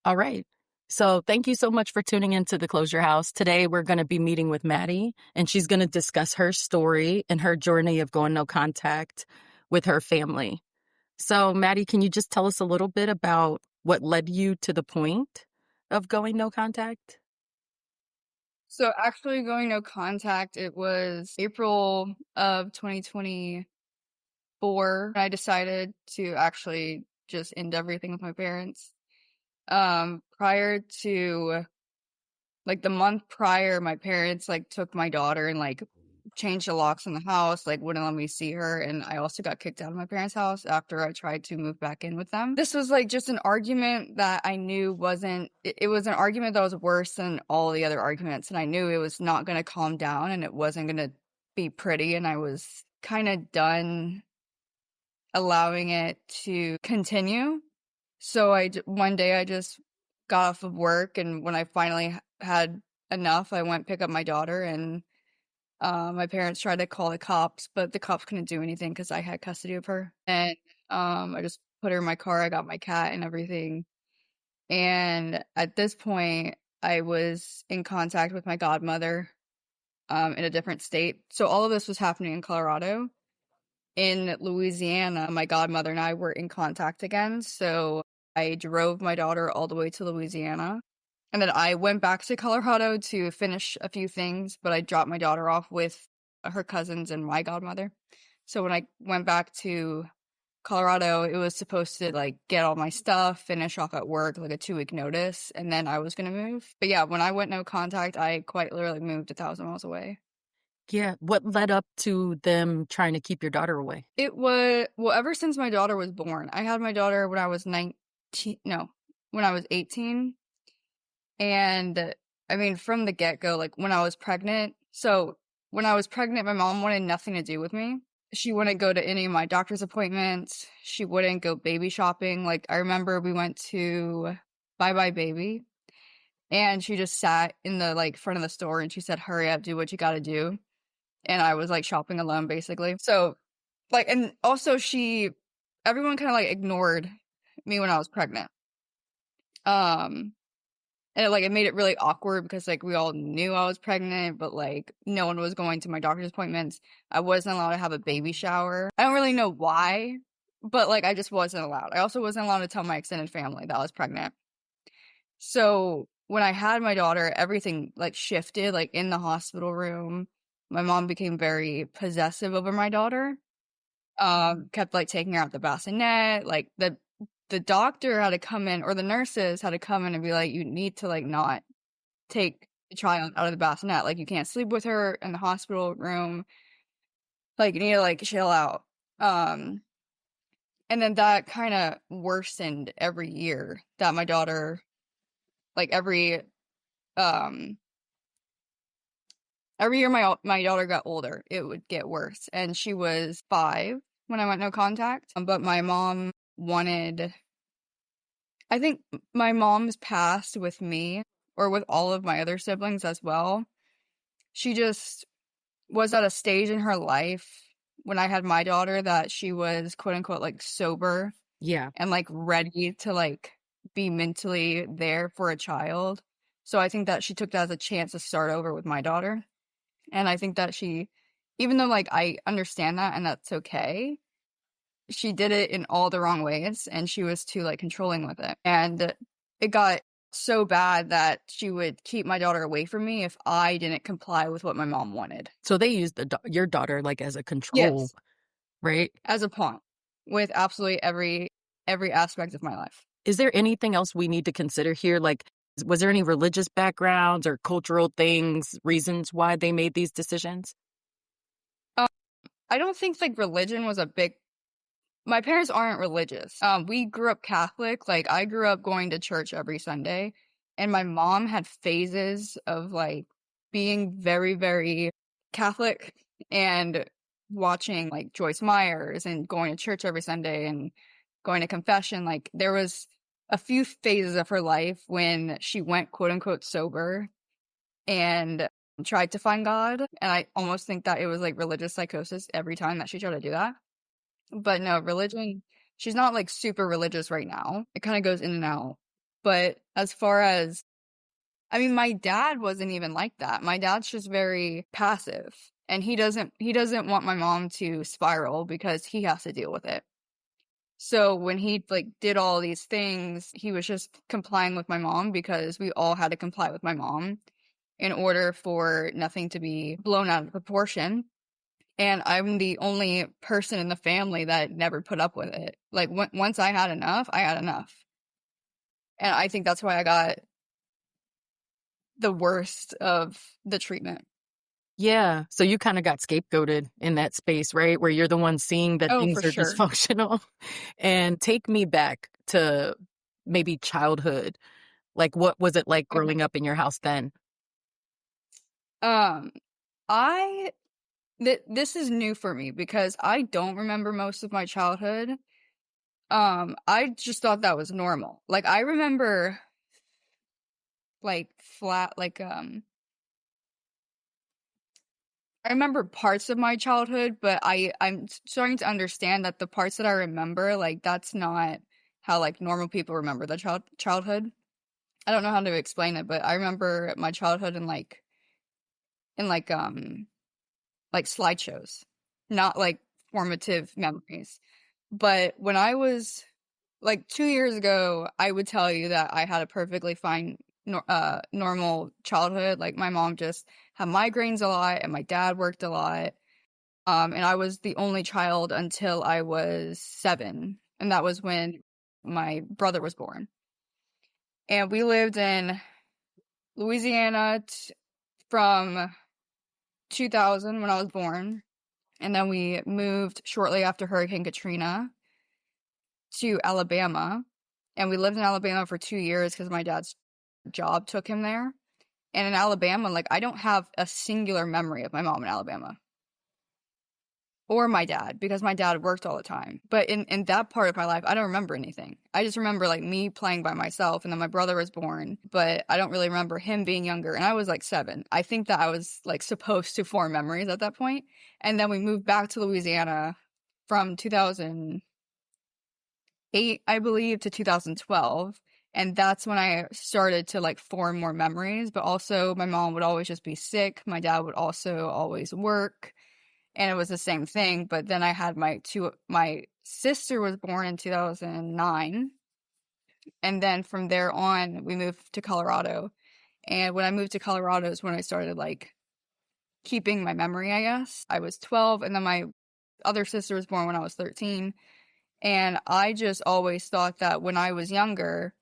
All right. So thank you so much for tuning into the Closure House. Today we're going to be meeting with Maddie, and she's going to discuss her story and her journey of going no contact with her family. So Maddie, can you just tell us a little bit about what led you to the point of going no contact? So actually going no contact, it was April of 2024. I decided to actually just end everything with my parents. Prior to like the month prior, my parents like took my daughter and like changed the locks in the house, like wouldn't let me see her. And I also got kicked out of my parents' house after I tried to move back in with them. This was like just an argument that I knew it was an argument that was worse than all the other arguments. And I knew it was not going to calm down and it wasn't going to be pretty. And I was kind of done allowing it to continue. So one day I just got off of work, and when I finally had enough, I went pick up my daughter, and my parents tried to call the cops, but the cops couldn't do anything because I had custody of her. And I just put her in my car. I got my cat and everything. And at this point, I was in contact with my godmother in a different state. So all of this was happening in Colorado. In Louisiana, my godmother and I were in contact again. So I drove my daughter all the way to Louisiana. And then I went back to Colorado to finish a few things, but I dropped my daughter off with her cousins and my godmother. So when I went back to Colorado, it was supposed to like get all my stuff, finish off at work, like a 2-week notice, and then I was gonna move. But yeah, when I went no contact, I quite literally moved 1,000 miles away. Yeah. What led up to them trying to keep your daughter away? It was, well, ever since my daughter was born. I had my daughter when I was 19, no, when I was 18. And I mean, from the get-go, like when I was pregnant. So when I was pregnant, my mom wanted nothing to do with me. She wouldn't go to any of my doctor's appointments. She wouldn't go baby shopping. Like I remember we went to Bye Bye Baby, and she just sat in the like front of the store and she said, "Hurry up, do what you got to do." And I was like shopping alone basically. So like, and also everyone kind of like ignored me when I was pregnant. Um, and it made it really awkward because like we all knew I was pregnant, but like no one was going to my doctor's appointments. I wasn't allowed to have a baby shower. I don't really know why, but like I just wasn't allowed. I also wasn't allowed to tell my extended family that I was pregnant. So when I had my daughter, everything like shifted, like in the hospital room. My mom became very possessive over my daughter. Kept like taking her out the bassinet. Like the doctor had to come in, or the nurses had to come in and be like, you need to like not take the child out of the bassinet. Like you can't sleep with her in the hospital room. Like you need to like chill out. Um, and then that kind of worsened every year that my daughter, like um every year my daughter got older, it would get worse. And she was 5 when I went no contact. But my mom wanted, I think my mom's past with me, or with all of my other siblings as well. She just was at a stage in her life when I had my daughter that she was quote unquote like sober Yeah. and like ready to like be mentally there for a child. So I think that she took that as a chance to start over with my daughter. And I think that even though like I understand that and that's okay, she did it in all the wrong ways and she was too like controlling with it. And it got so bad that she would keep my daughter away from me if I didn't comply with what my mom wanted. So they used your daughter like as a control, Yes, right? as a pawn with absolutely every aspect of my life. Is there anything else we need to consider here? Like, was there any religious backgrounds or cultural things, reasons why they made these decisions? Um, I don't think like religion was a big. My parents aren't religious. We grew up Catholic. Like I grew up going to church every Sunday, and my mom had phases of like being very, very Catholic and watching like Joyce Myers and going to church every Sunday and going to confession. Like there was a few phases of her life when she went quote unquote sober and tried to find God. And I almost think that it was like religious psychosis every time that she tried to do that. But no, religion, she's not like super religious right now. It kind of goes in and out. But as far as, I mean, my dad wasn't even like that. My dad's just very passive, and he doesn't want my mom to spiral because he has to deal with it. So when he like did all these things, he was just complying with my mom because we all had to comply with my mom in order for nothing to be blown out of proportion. And I'm the only person in the family that never put up with it. Like once I had enough, I had enough. And I think that's why I got the worst of the treatment. Yeah. So you kind of got scapegoated in that space, right? Where you're the one seeing that Oh, for things are sure. dysfunctional. And take me back to maybe childhood. Like, what was it like Okay. growing up in your house then? Um, I this is new for me because I don't remember most of my childhood. I just thought that was normal. Like I remember like flat like I remember parts of my childhood, but I'm starting to understand that the parts that I remember, like that's not how like normal people remember the childhood. I don't know how to explain it, but I remember my childhood in like slideshows, not like formative memories. But when I was like 2 years ago, I would tell you that I had a perfectly fine, normal childhood. Like my mom just had migraines a lot, and my dad worked a lot. And I was the only child until I was 7, and that was when my brother was born. And we lived in Louisiana from 2000 when I was born, and then we moved shortly after Hurricane Katrina to Alabama, and we lived in Alabama for 2 years because my dad's job took him there. And in Alabama, like I don't have a singular memory of my mom in Alabama or my dad because my dad worked all the time. But in that part of my life, I don't remember anything. I just remember like me playing by myself, and then my brother was born, but I don't really remember him being younger, and I was like 7. I think that I was like supposed to form memories at that point. And then we moved back to Louisiana from 2008, I believe, to 2012. And that's when I started to like form more memories. But also, my mom would always just be sick. My dad would also always work, and it was the same thing. But then I had my sister was born in 2009. And then from there on, we moved to Colorado. And when I moved to Colorado is when I started like keeping my memory, I guess. I was 12, and then my other sister was born when I was 13. And I just always thought that when I was younger,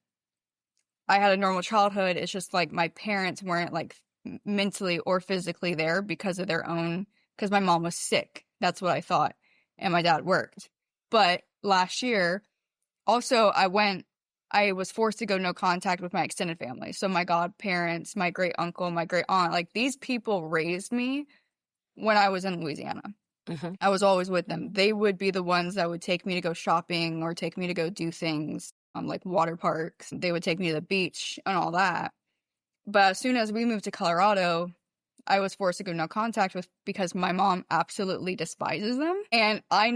I had a normal childhood. It's just like my parents weren't like mentally or physically there because of their own, because my mom was sick. That's what I thought. And my dad worked. But last year, also, I was forced to go no contact with my extended family. So my godparents, my great uncle, my great aunt, like these people raised me when I was in Louisiana. Hmm. I was always with them. They would be the ones that would take me to go shopping or take me to go do things, like water parks. They would take me to the beach and all that. But as soon as we moved to Colorado, I was forced to go no contact with because my mom absolutely despises them. And I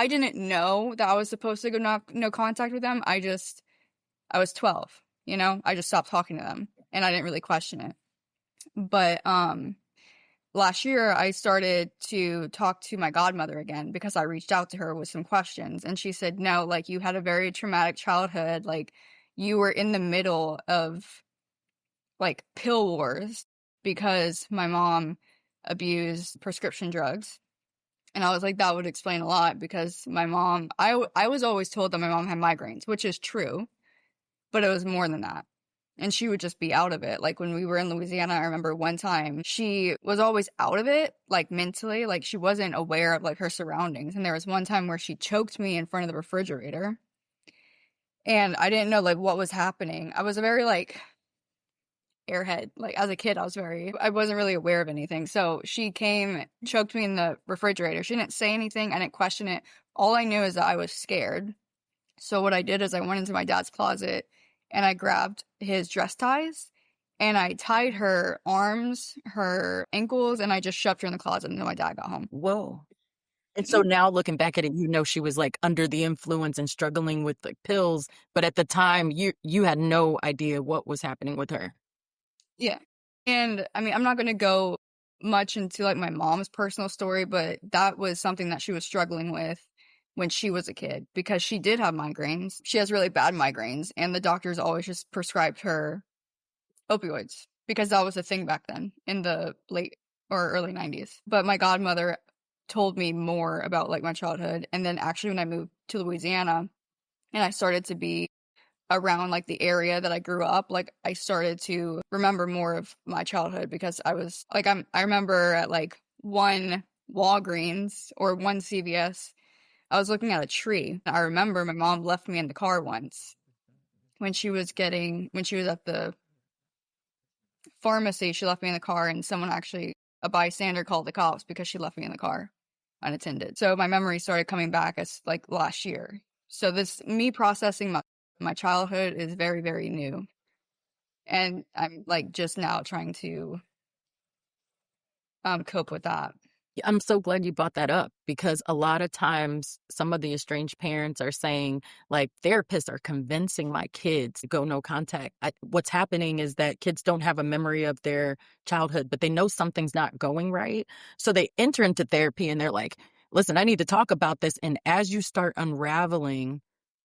didn't know that I was supposed to go no contact with them. I was 12, I just stopped talking to them and I didn't really question it. But last year, I started to talk to my godmother again because I reached out to her with some questions. And she said, no, like you had a very traumatic childhood. Like you were in the middle of like pill wars because my mom abused prescription drugs. And I was like, that would explain a lot because my mom, I was always told that my mom had migraines, which is true, but it was more than that. And she would just be out of it. Like when we were in Louisiana, I remember one time she was always out of it, like mentally, like she wasn't aware of like her surroundings. And there was one time where she choked me in front of the refrigerator, and I didn't know like what was happening. I was a very like airhead. Like as a kid, I wasn't really aware of anything. So she came, choked me in the refrigerator. She didn't say anything. I didn't question it. All I knew is that I was scared. So what I did is I went into my dad's closet and I grabbed his dress ties and I tied her arms, her ankles, and I just shoved her in the closet until my dad got home. Whoa. And so now looking back at it, she was like under the influence and struggling with like pills, but at the time you had no idea what was happening with her. Yeah. And I mean, I'm not going to go much into like my mom's personal story, but that was something that she was struggling with when she was a kid because she did have migraines. She has really bad migraines, and the doctors always just prescribed her opioids because that was a thing back then in the late or early 90s. But my godmother told me more about like my childhood. And then actually, when I moved to Louisiana and I started to be around like the area that I grew up, like I started to remember more of my childhood because I was like I remember at like one Walgreens or one CVS, I was looking at a tree. I remember my mom left me in the car once when she was at the pharmacy. She left me in the car, and someone actually, a bystander, called the cops because she left me in the car unattended. So my memory started coming back as like last year. So this me processing my childhood is very, very new. And I'm like just now trying to cope with that. I'm so glad you brought that up because a lot of times some of the estranged parents are saying, like, therapists are convincing my kids to go no contact. What's happening is that kids don't have a memory of their childhood, but they know something's not going right. So they enter into therapy and they're like, listen, I need to talk about this. And as you start unraveling,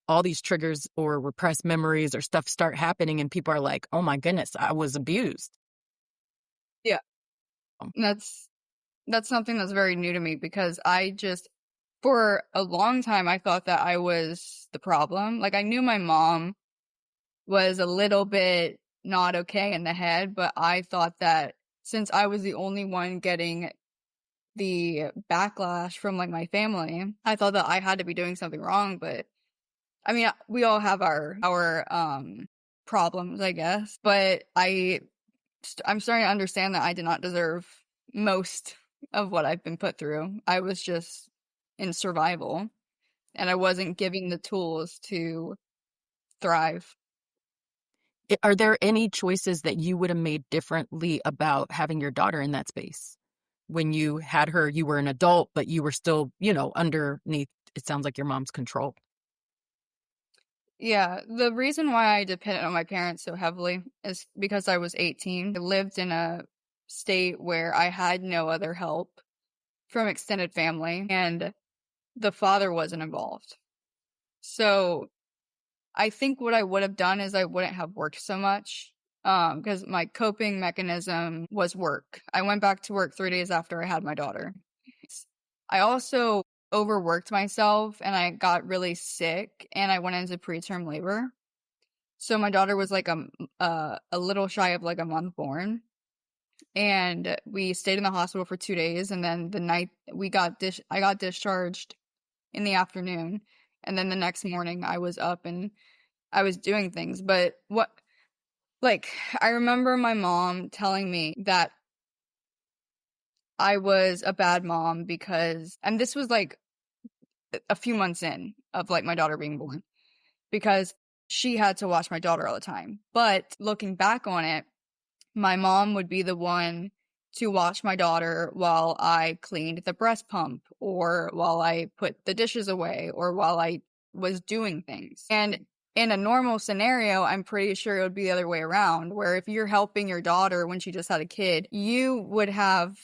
all these triggers or repressed memories or stuff start happening, and people are like, oh my goodness, I was abused. Yeah. That's something that's very new to me because I just, for a long time, I thought that I was the problem. Like, I knew my mom was a little bit not okay in the head, but I thought that since I was the only one getting the backlash from like my family, I thought that I had to be doing something wrong. But I mean, we all have our problems, I guess. But I'm starting to understand that I did not deserve most of what I've been put through. I was just in survival, and I wasn't given the tools to thrive. Are there any choices that you would have made differently about having your daughter in that space? When you had her, you were an adult, but you were still, underneath, it sounds like your mom's control. Yeah, the reason why I depended on my parents so heavily is because I was 18. I lived in a state where I had no other help from extended family, and the father wasn't involved. So I think what I would have done is I wouldn't have worked so much, because my coping mechanism was work. I went back to work 3 days after I had my daughter. I also overworked myself and I got really sick and I went into preterm labor. So my daughter was like a little shy of like a month born, and we stayed in the hospital for 2 days, and then the night I got discharged in the afternoon, and then the next morning I was up and I was doing things. But like, I remember my mom telling me that I was a bad mom because, and this was like a few months in of like my daughter being born, because she had to watch my daughter all the time. But looking back on it, my mom would be the one to watch my daughter while I cleaned the breast pump or while I put the dishes away or while I was doing things. And in a normal scenario, I'm pretty sure it would be the other way around, where if you're helping your daughter when she just had a kid, you would have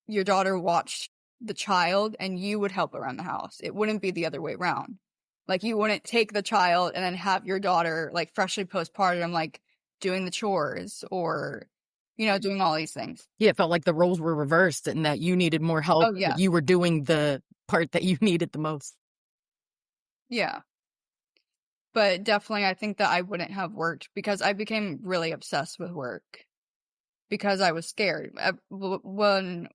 your daughter watch the child and you would help around the house. It wouldn't be the other way around. Like, you wouldn't take the child and then have your daughter like freshly postpartum, like doing the chores or, doing all these things. Yeah, it felt like the roles were reversed and that you needed more help, Oh, but yeah. you were doing the part that you needed the most. Yeah. But definitely, I think that I wouldn't have worked because I became really obsessed with work because I was scared. When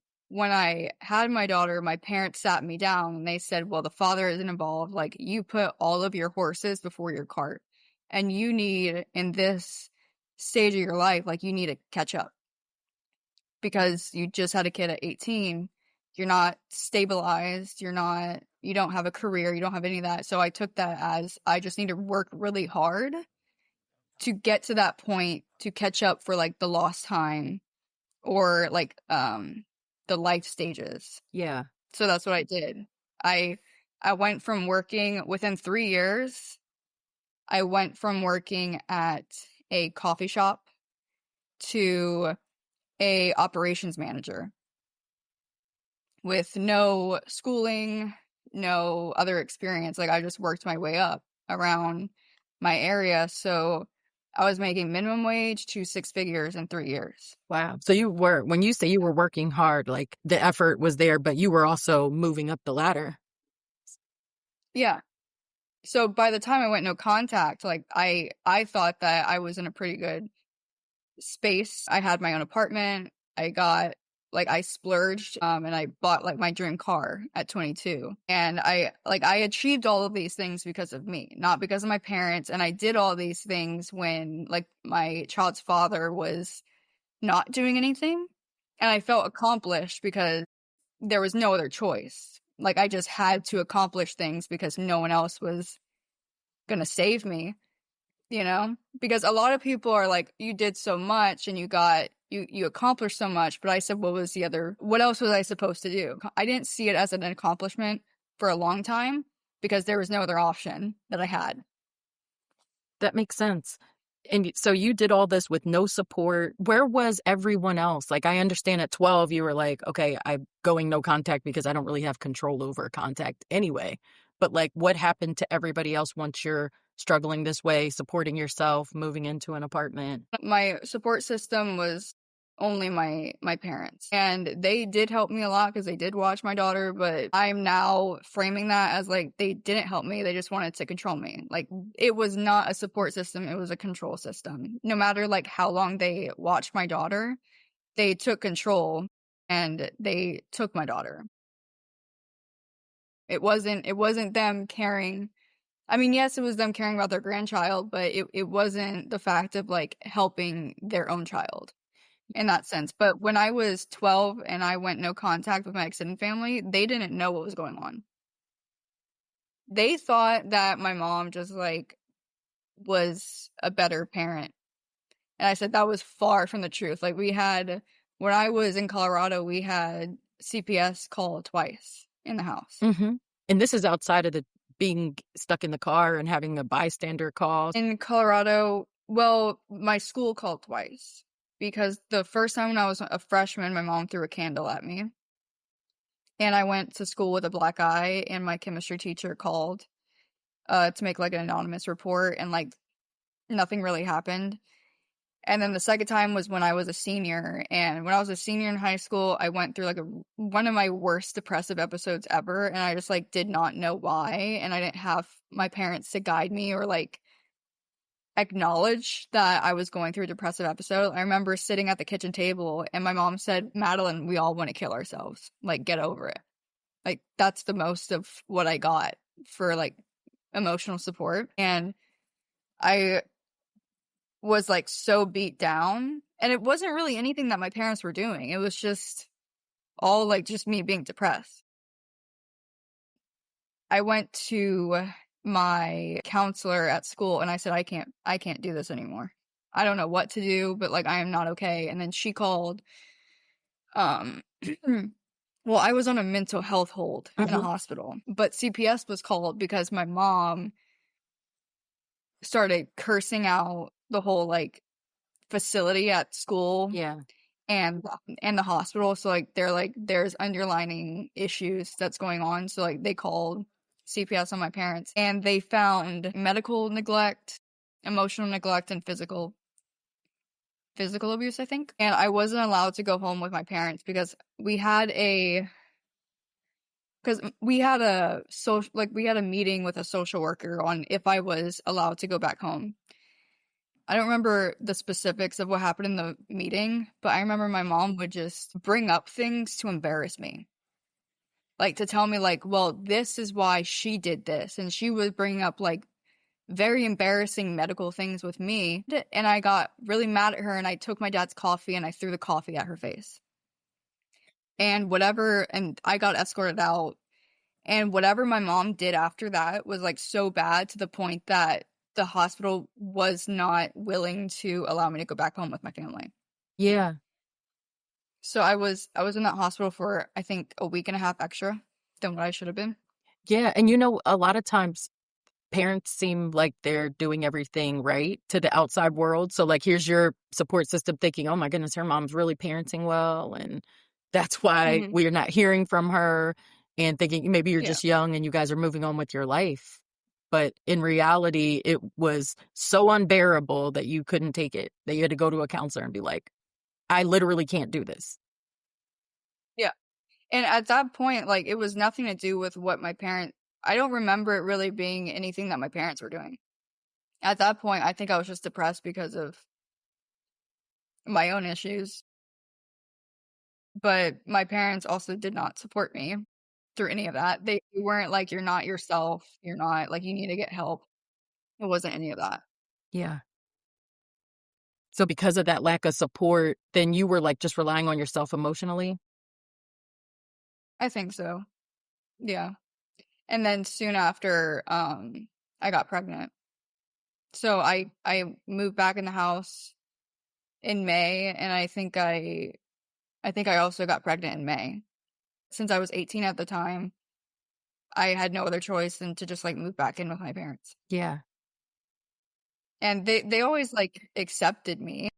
I had my daughter, my parents sat me down and they said, well, the father isn't involved. Like, you put all of your horses before your cart, and you need, in this stage of your life, like, you need to catch up because you just had a kid at 18. You're not stabilized. You don't have a career. You don't have any of that. So I took that as I just need to work really hard to get to that point to catch up for like the lost time or like the life stages. Yeah. So that's what I did. I I went from working within 3 years, I went from working at a coffee shop to a operations manager with no schooling, no other experience. Like I just worked my way up around my area. So I was making minimum wage to 6 figures in 3 years. Wow. So when you say you were working hard, like the effort was there, but you were also moving up the ladder. Yeah. So by the time I went no contact, like I thought that I was in a pretty good space. I had my own apartment. I splurged and I bought like my dream car at 22. And I achieved all of these things because of me, not because of my parents. And I did all these things when like my child's father was not doing anything. And I felt accomplished because there was no other choice. Like I just had to accomplish things because no one else was going to save me, you know? Because a lot of people are like, you did so much and you accomplished so much. But I said, what else was I supposed to do? I didn't see it as an accomplishment for a long time because there was no other option that I had. That makes sense. And so you did all this with no support. Where was everyone else? Like, I understand at 12, you were like, okay, I'm going no contact because I don't really have control over contact anyway. But like, what happened to everybody else once you're struggling this way, supporting yourself, moving into an apartment? My support system was only my parents, and they did help me a lot because they did watch my daughter, but I'm now framing that as like they didn't help me, they just wanted to control me. Like it was not a support system, it was a control system. No matter like how long they watched my daughter, they took control and they took my daughter. It wasn't them caring. I mean, yes, it was them caring about their grandchild, but it wasn't the fact of like helping their own child in that sense. But when I was 12 and I went no contact with my extended family, they didn't know what was going on. They thought that my mom just like was a better parent. And I said that was far from the truth. Like when I was in Colorado, we had CPS call twice in the house. Mm-hmm. And this is outside of the being stuck in the car and having a bystander call. In Colorado, well, my school called twice because the first time when I was a freshman, my mom threw a candle at me. And I went to school with a black eye, and my chemistry teacher called to make like an anonymous report, and like nothing really happened. And then the second time was when I was a senior, and when I was a senior in high school, I went through like one of my worst depressive episodes ever, and I just like did not know why, and I didn't have my parents to guide me or like acknowledge that I was going through a depressive episode. I remember sitting at the kitchen table and my mom said, "Madeline, we all want to kill ourselves. Like, get over it." Like, that's the most of what I got for like emotional support. And I was like so beat down. And it wasn't really anything that my parents were doing. It was just all like just me being depressed. I went to my counselor at school and I said, I can't do this anymore. I don't know what to do, but like I am not okay. And then she called, um, well, I was on a mental health hold in a hospital, but CPS was called because my mom started cursing out the whole like facility at school Yeah. and the hospital. So like they're like there's underlining issues that's going on. So like they called CPS on my parents and they found medical neglect, emotional neglect, and physical abuse, I think. And I wasn't allowed to go home with my parents because we had a meeting with a social worker on if I was allowed to go back home. I don't remember the specifics of what happened in the meeting, but I remember my mom would just bring up things to embarrass me. Like to tell me like, well, this is why she did this. And she was bringing up like very embarrassing medical things with me. And I got really mad at her and I took my dad's coffee and I threw the coffee at her face. And I got escorted out. And whatever my mom did after that was like so bad to the point that the hospital was not willing to allow me to go back home with my family. Yeah. So I was in that hospital for I think a week and a half extra than what I should have been. Yeah, and a lot of times parents seem like they're doing everything right to the outside world. So, like, here's your support system thinking, oh my goodness, her mom's really parenting well. And that's why Mhm. we're not hearing from her, and thinking maybe you're Yeah. just young and you guys are moving on with your life. But in reality, it was so unbearable that you couldn't take it, that you had to go to a counselor and be like, I literally can't do this. Yeah. And at that point, like, it was nothing to do with what my parent I don't remember it really being anything that my parents were doing. At that point, I think I was just depressed because of my own issues, but my parents also did not support me through any of that. They weren't like, "You're not yourself. You're not like, you need to get help." It wasn't any of that. Yeah. So because of that lack of support, then you were like just relying on yourself emotionally. I think so. Yeah. And then soon after, I got pregnant. So I moved back in the house in May, and I think I also got pregnant in May. Since I was 18 at the time, I had no other choice than to just, like, move back in with my parents. Yeah. And they always, like, accepted me,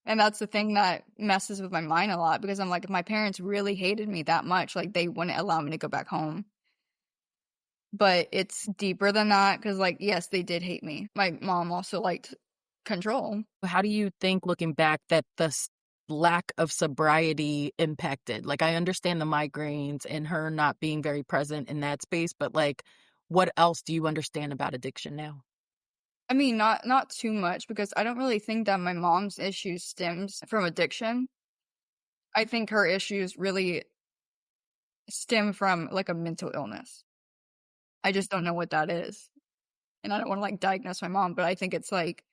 and that's the thing that messes with my mind a lot because I'm like, if my parents really hated me that much, like, they wouldn't allow me to go back home. But it's deeper than that because, like, yes, they did hate me. My mom also liked control. How do you think, looking back, that the lack of sobriety impacted? Like, I understand the migraines and her not being very present in that space, but like, what else do you understand about addiction now? I mean, not too much because I don't really think that my mom's issue stems from addiction. I think her issues really stem from, like, a mental illness. I just don't know what that is, and I don't wanna, like, diagnose my mom, but I think it's, like,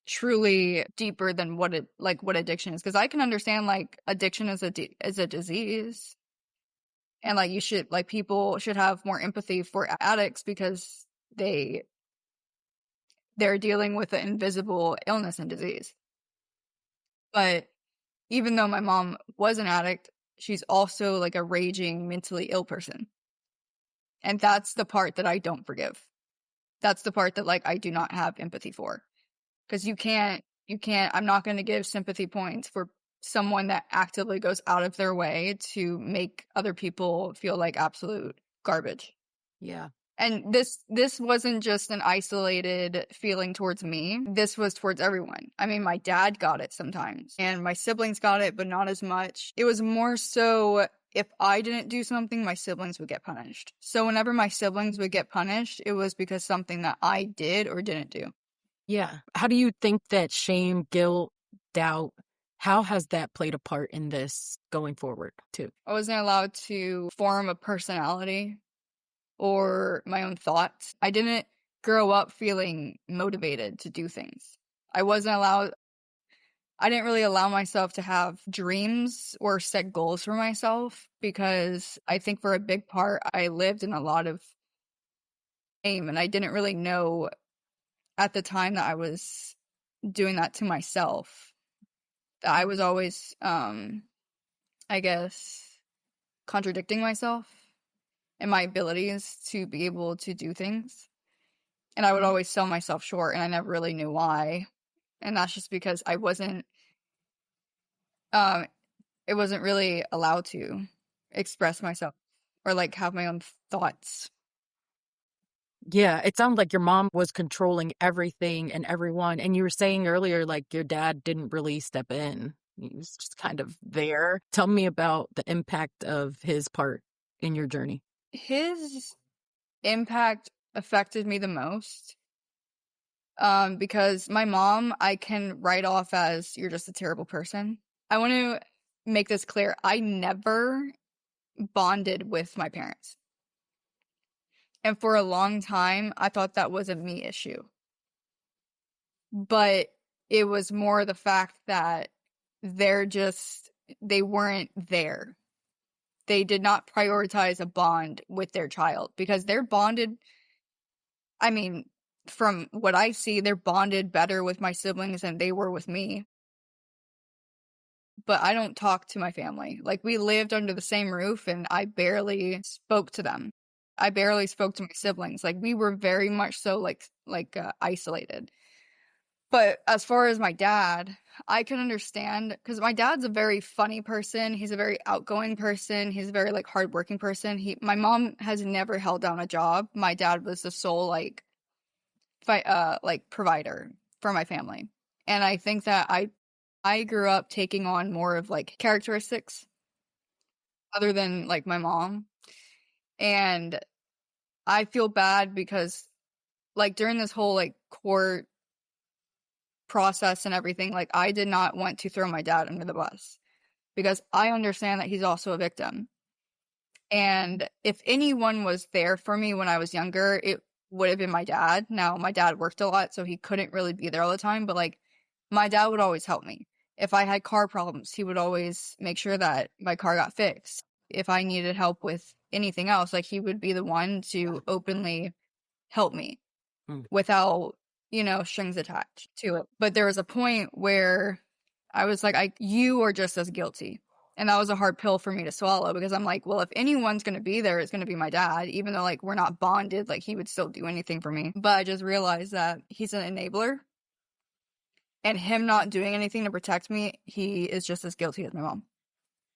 truly deeper than what addiction is. Because I can understand, like, addiction is a disease, and, like, people should have more empathy for addicts because they they're dealing with an invisible illness and disease. But even though my mom was an addict, she's also, like, a raging mentally ill person, and that's the part that I don't forgive. That's the part that, like, I do not have empathy for. 'Cause you can't I'm not gonna give sympathy points for someone that actively goes out of their way to make other people feel like absolute garbage. Yeah. And this wasn't just an isolated feeling towards me, this was towards everyone. I mean, my dad got it sometimes, and my siblings got it, but not as much. It was more so if I didn't do something, my siblings would get punished. So whenever my siblings would get punished, it was because something that I did or didn't do. Yeah. How do you think that shame, guilt, doubt, how has that played a part in this going forward too? I wasn't allowed to form a personality or my own thoughts. I didn't grow up feeling motivated to do things. I wasn't allowed I didn't really allow myself to have dreams or set goals for myself because I think for a big part I lived in a lot of shame and I didn't really know at the time that I was doing that to myself. That I was always I guess contradicting myself and my abilities to be able to do things. And I would always sell myself short, and I never really knew why. And that's just because um, it wasn't really allowed to express myself or, like, have my own thoughts. Yeah, it sounds like your mom was controlling everything and everyone. And you were saying earlier, like, your dad didn't really step in. He was just kind of there. Tell me about the impact of his part in your journey. His impact affected me the most, because my mom, I can write off as, "You're just a terrible person." I want to make this clear. I never bonded with my parents. And for a long time, I thought that was a me issue. But it was more the fact that they weren't there. They did not prioritize a bond with their child because they're bonded. I mean, from what I see, they're bonded better with my siblings than they were with me. But I don't talk to my family. Like, we lived under the same roof and I barely spoke to them. I barely spoke to my siblings. Like, we were very much so, isolated. But as far as my dad, I can understand, because my dad's a very funny person. He's a very outgoing person. He's a very, like, hardworking person. My mom has never held down a job. My dad was the sole, provider for my family. And I think that I grew up taking on more of, like, characteristics other than, like, my mom. And I feel bad because, like, during this whole, like, court process and everything, like, I did not want to throw my dad under the bus because I understand that he's also a victim. And if anyone was there for me when I was younger, it would have been my dad. Now, my dad worked a lot, so he couldn't really be there all the time, but, like, my dad would always help me. If I had car problems, he would always make sure that my car got fixed. If I needed help with anything else, like, he would be the one to openly help me without, strings attached to it. But there was a point where I was like, you are just as guilty. And that was a hard pill for me to swallow because I'm like, well, if anyone's going to be there, it's going to be my dad, even though, like, we're not bonded, like, he would still do anything for me. But I just realized that he's an enabler, and him not doing anything to protect me, he is just as guilty as my mom.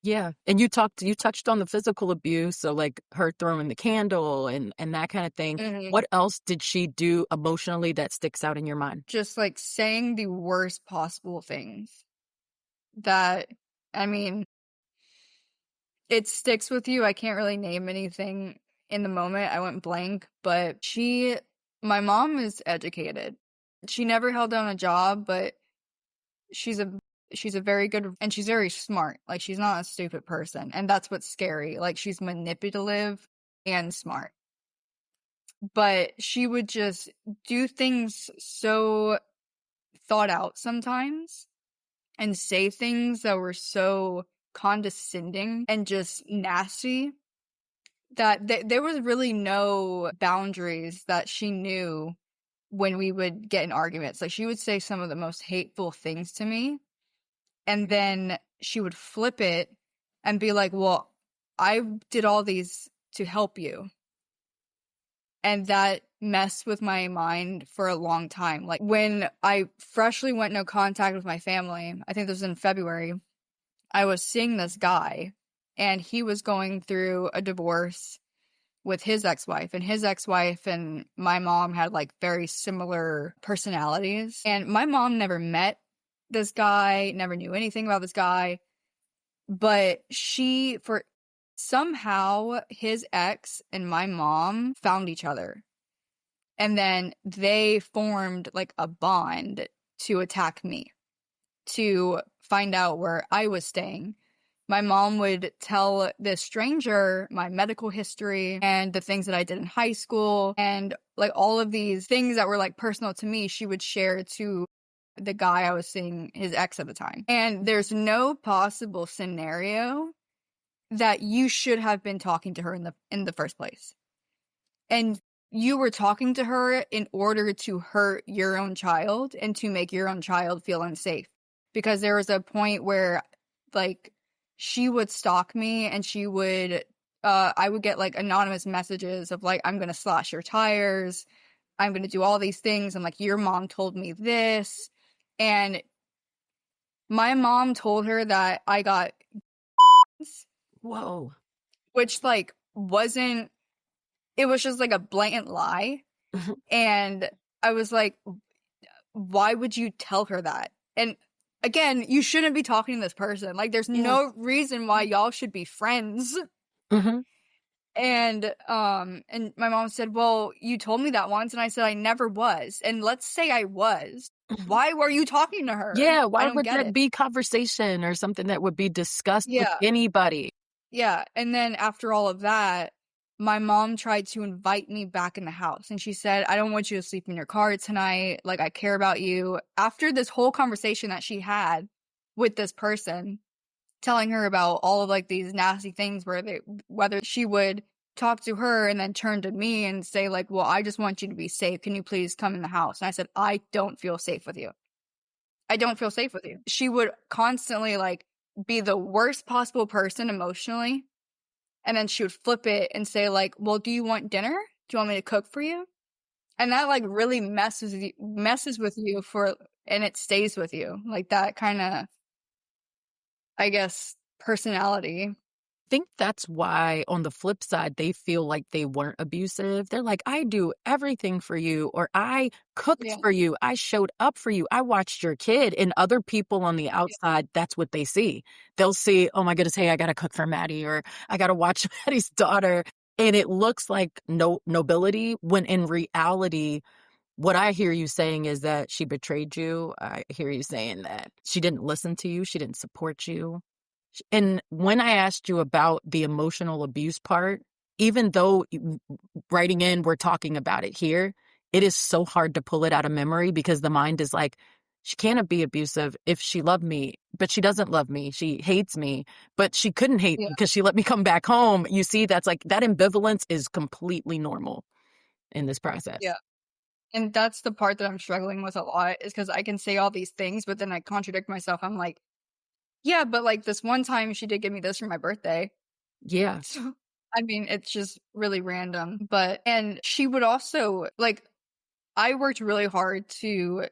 Yeah. And you touched on the physical abuse, so, like, her throwing the candle and that kind of thing. Mm-hmm. What else did she do emotionally that sticks out in your mind? Just, like, saying the worst possible things that, I mean, it sticks with you. I can't really name anything in the moment. I went blank, but my mom is educated. She never held down a job, but she's a very good, and she's very smart. Like, she's not a stupid person, and that's what's scary. Like, she's manipulative and smart. But she would just do things so thought out sometimes and say things that were so condescending and just nasty that there was really no boundaries that she knew when we would get in arguments. Like, she would say some of the most hateful things to me, and then she would flip it and be like, well, I did all these to help you. And that messed with my mind for a long time. Like, when I freshly went no contact with my family, I think this was in February, I was seeing this guy, and he was going through a divorce with his ex-wife, and his ex-wife and my mom had, like, very similar personalities. And my mom never met this guy, never knew anything about this guy, but somehow his ex and my mom found each other. And then they formed, like, a bond to attack me, to find out where I was staying. My mom would tell this stranger my medical history and the things that I did in high school, and, like, all of these things that were, like, personal to me, she would share to the guy I was seeing, his ex at the time. And there's no possible scenario that you should have been talking to her in the first place. And you were talking to her in order to hurt your own child and to make your own child feel unsafe. Because there was a point where, like, she would stalk me, and I would get, like, anonymous messages of, like, I'm gonna slash your tires, I'm gonna do all these things, I'm like, your mom told me this. And my mom told her that I got Whoa. which, like, it was just, like, a blatant lie. And I was like, why would you tell her that? And again, you shouldn't be talking to this person. Like, there's no reason why y'all should be friends. Mm-hmm. And my mom said, well, you told me that once. And I said, I never was. And let's say I was. Why were you talking to her? Yeah, I why don't would get that it. be conversation or something that would be discussed with Yeah. anybody? Yeah. And then after all of that, my mom tried to invite me back in the house, and she said, I don't want you to sleep in your car tonight. Like, I care about you. After this whole conversation that she had with this person, telling her about all of, like, these nasty things whether she would talk to her and then turn to me and say, like, well, I just want you to be safe. Can you please come in the house? And I said, I don't feel safe with you. I don't feel safe with you. She would constantly, like, be the worst possible person emotionally. And then she would flip it and say like, well, do you want dinner? Do you want me to cook for you? And that like really messes with you and it stays with you. Like that kind of, I guess, personality. Think that's why on the flip side, they feel like they weren't abusive. They're like, I do everything for you, or I cooked Yeah. for you, I showed up for you, I watched your kid. And other people on the Yeah. outside, that's what they see. They'll see, oh my goodness, hey, I got to cook for Maddie, or I got to watch Maddie's daughter. And it looks like no nobility, when in reality, what I hear you saying is that she betrayed you. I hear you saying that she didn't listen to you, she didn't support you. And when I asked you about the emotional abuse part, even though writing in, we're talking about it here, it is so hard to pull it out of memory because the mind is like, she can't be abusive if she loved me, but she doesn't love me. She hates me, but she couldn't hate me Yeah. because she let me come back home. You see, that's like that ambivalence is completely normal in this process. Yeah. And that's the part that I'm struggling with a lot is because I can say all these things, but then I contradict myself. I'm like, yeah, but like this one time she did give me this for my birthday. Yeah. So, I mean, it's just really random. And she would also, like, I worked really hard to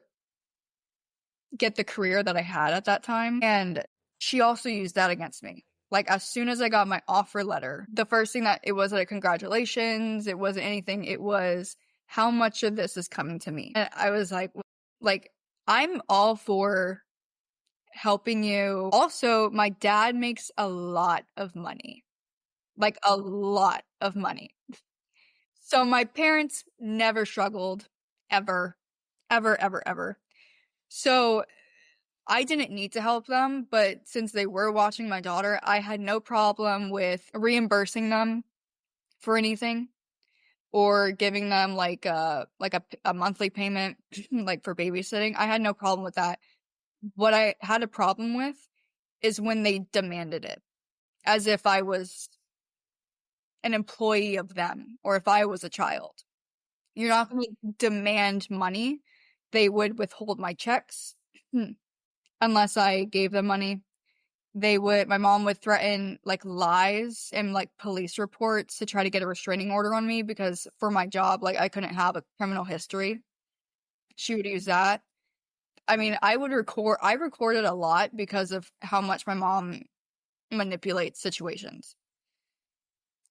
get the career that I had at that time. And she also used that against me. Like, as soon as I got my offer letter, the first thing that it wasn't like, congratulations, it wasn't anything. It was, how much of this is coming to me? And I was like, I'm all for helping you. Also, my dad makes a lot of money, like a lot of money. So my parents never struggled, ever, ever, ever, ever. So I didn't need to help them, but since they were watching my daughter, I had no problem with reimbursing them for anything or giving them a monthly payment like for babysitting. I had no problem with that. What I had a problem with is when they demanded it, as if I was an employee of them or if I was a child. You're not going to demand money. They would withhold my checks unless I gave them money. My mom would threaten like lies and like police reports to try to get a restraining order on me because for my job, like I couldn't have a criminal history. She would use that. I mean, I recorded a lot because of how much my mom manipulates situations.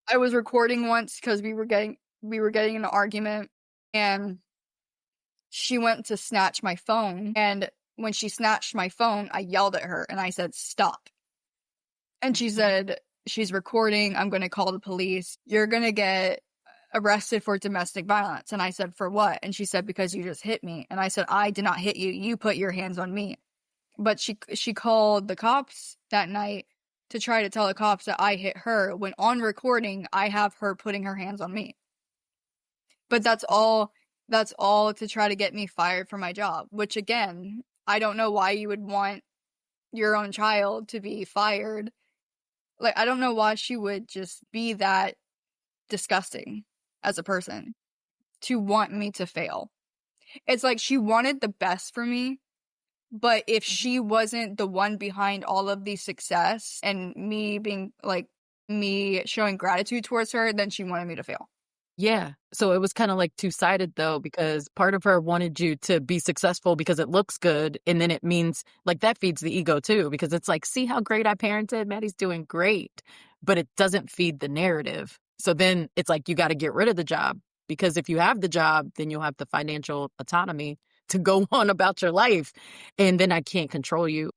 I was recording once because we were getting in an argument and she went to snatch my phone, and when she snatched my phone, I yelled at her and I said, "Stop." And she said, "She's recording. I'm going to call the police. You're going to get arrested for domestic violence." And I said, "For what?" And she said, "Because you just hit me." And I said, "I did not hit you. You put your hands on me." But she called the cops that night to try to tell the cops that I hit her, when on recording I have her putting her hands on me. But that's all to try to get me fired from my job, which again, I don't know why you would want your own child to be fired. Like, I don't know why she would just be that disgusting as a person to want me to fail. It's like she wanted the best for me, but if she wasn't the one behind all of the success and me showing gratitude towards her, then she wanted me to fail. Yeah. So it was kind of like two-sided though, because part of her wanted you to be successful because it looks good. And then it means like that feeds the ego too, because it's like, see how great I parented? Maddie's doing great. But it doesn't feed the narrative. So then it's like you got to get rid of the job, because if you have the job, then you'll have the financial autonomy to go on about your life. And then I can't control you.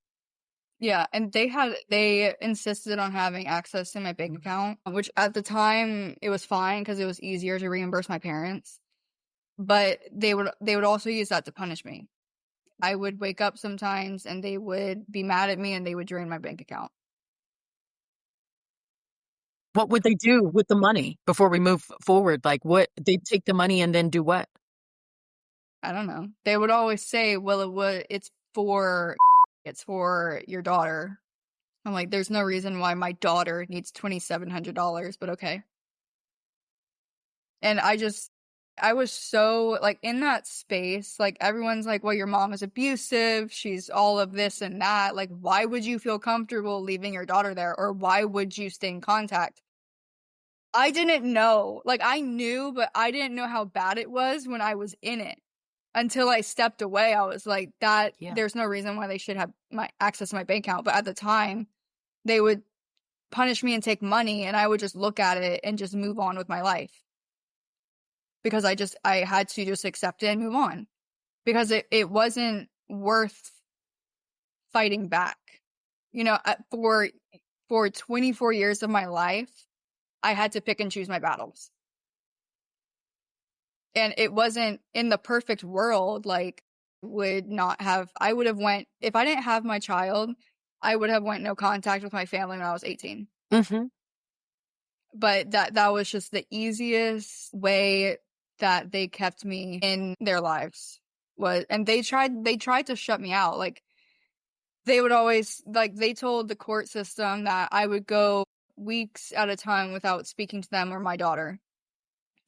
Yeah, and they insisted on having access to my bank account, which at the time it was fine because it was easier to reimburse my parents. But they would also use that to punish me. I would wake up sometimes and they would be mad at me and they would drain my bank account. What would they do with the money before we move forward? Like what they take the money and then do what? I don't know. They would always say, "Well, it's for it's for your daughter." I'm like, "There's no reason why my daughter needs $2,700, but okay." And I was so like in that space, like everyone's like, "Well, your mom is abusive. She's all of this and that." Like, why would you feel comfortable leaving your daughter there, or why would you stay in contact? I didn't know. Like, I knew, but I didn't know how bad it was when I was in it. Until I stepped away, I was like, there's no reason why they should have my access to my bank account. But at the time, they would punish me and take money, and I would just look at it and just move on with my life. Because I had to just accept it and move on. Because it wasn't worth fighting back. You know, for 24 years of my life, I had to pick and choose my battles. And it wasn't in the perfect world, like, I would have went, if I didn't have my child, I would have went no contact with my family when I was 18. Mm-hmm. But that was just the easiest way that they kept me in their lives. And they tried to shut me out. Like, they would always, like, they told the court system that I would go weeks at a time without speaking to them or my daughter.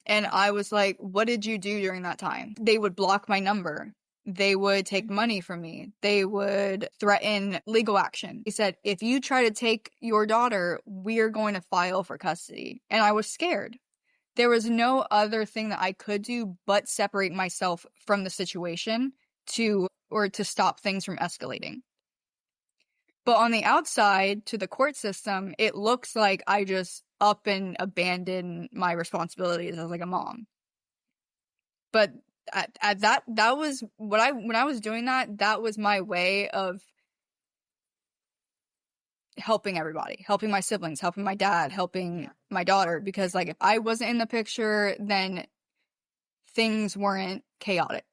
And I was like, what did you do during that time? They would block my number. They would take money from me. They would threaten legal action. He said, if you try to take your daughter, we are going to file for custody. And I was scared. There was no other thing that I could do but separate myself from the situation to stop things from escalating. But on the outside, to the court system, it looks like I just up and abandoned my responsibilities as like a mom. But at that was when I was doing that was my way of helping everybody, helping my siblings, helping my dad, helping my daughter. Because, like, if I wasn't in the picture, then things weren't chaotic.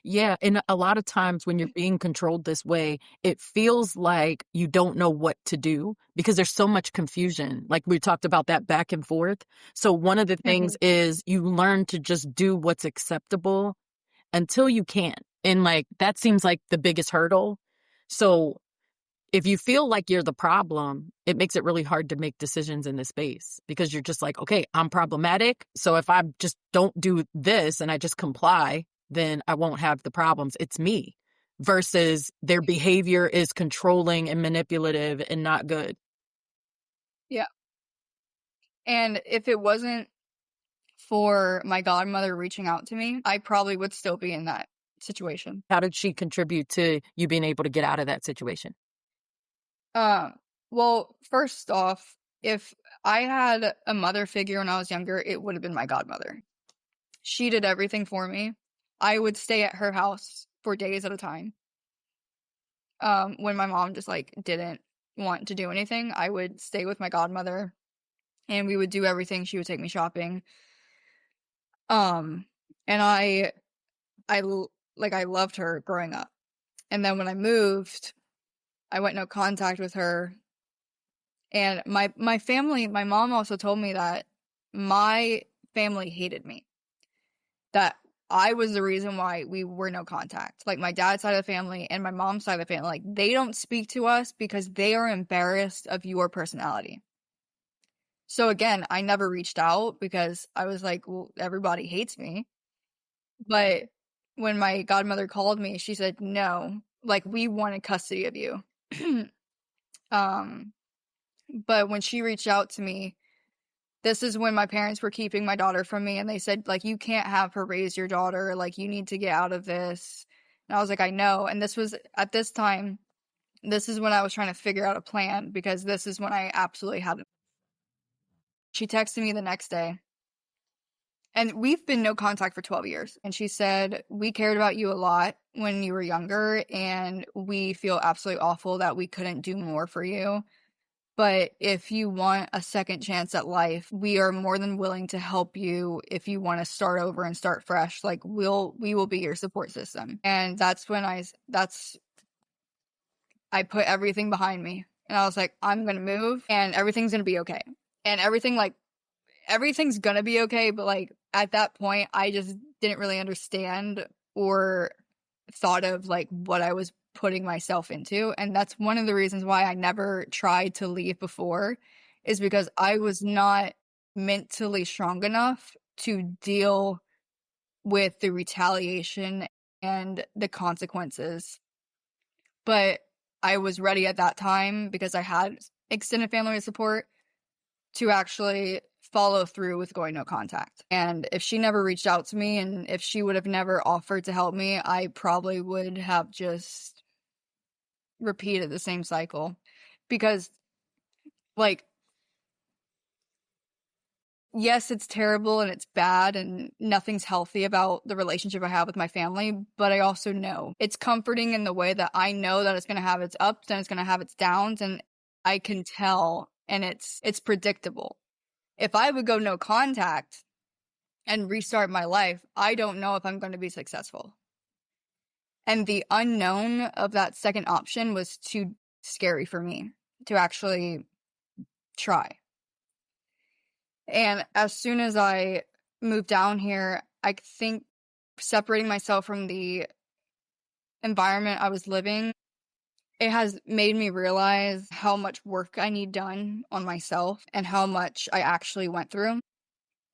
Yeah, and a lot of times when you're being controlled this way, it feels like you don't know what to do because there's so much confusion. Like we talked about that back and forth. So one of the things is you learn to just do what's acceptable until you can't. And like that seems like the biggest hurdle. So if you feel like you're the problem, it makes it really hard to make decisions in this space because you're just like, okay, I'm problematic. So if I just don't do this and I just comply, then I won't have the problems. It's me versus their behavior is controlling and manipulative and not good. Yeah. And if it wasn't for my godmother reaching out to me, I probably would still be in that situation. How did she contribute to you being able to get out of that situation? Well, first off, if I had a mother figure when I was younger, it would have been my godmother. She did everything for me. I would stay at her house for days at a time. When my mom just like didn't want to do anything, I would stay with my godmother and we would do everything. She would take me shopping. And I loved her growing up. And then when I moved, I went no contact with her. And my family, my mom also told me that my family hated me. That I was the reason why we were no contact. Like my dad's side of the family and my mom's side of the family, like they don't speak to us because they are embarrassed of your personality. So again, I never reached out because I was like, well, everybody hates me. But when my godmother called me, she said, no, like we wanted custody of you. But when she reached out to me, this is when my parents were keeping my daughter from me, and they said, like, you can't have her raise your daughter, like, you need to get out of this. And I was like, I know. And this was, at this time, this is when I was trying to figure out a plan, because this is when I absolutely had it. She texted me the next day, and we've been no contact for 12 years. And she said, we cared about you a lot when you were younger, and we feel absolutely awful that we couldn't do more for you. But if you want a second chance at life, we are more than willing to help you if you want to start over and start fresh. Like we will be your support system. And that's when I put everything behind me. And I was like, I'm going to move and everything's going to be okay. And everything's going to be okay, but like at that point I just didn't really understand or thought of like what I was putting myself into. And that's one of the reasons why I never tried to leave before, is because I was not mentally strong enough to deal with the retaliation and the consequences. But I was ready at that time because I had extended family support to actually follow through with going no contact. And if she never reached out to me and if she would have never offered to help me, I probably would have just repeated the same cycle. Because, like, yes, it's terrible and it's bad and nothing's healthy about the relationship I have with my family, but I also know it's comforting in the way that I know that it's going to have its ups and it's going to have its downs, and I can tell, and it's predictable. If I would go no contact and restart my life, I don't know if I'm going to be successful. And the unknown of that second option was too scary for me to actually try. And as soon as I moved down here, I think separating myself from the environment I was living, it has made me realize how much work I need done on myself and how much I actually went through.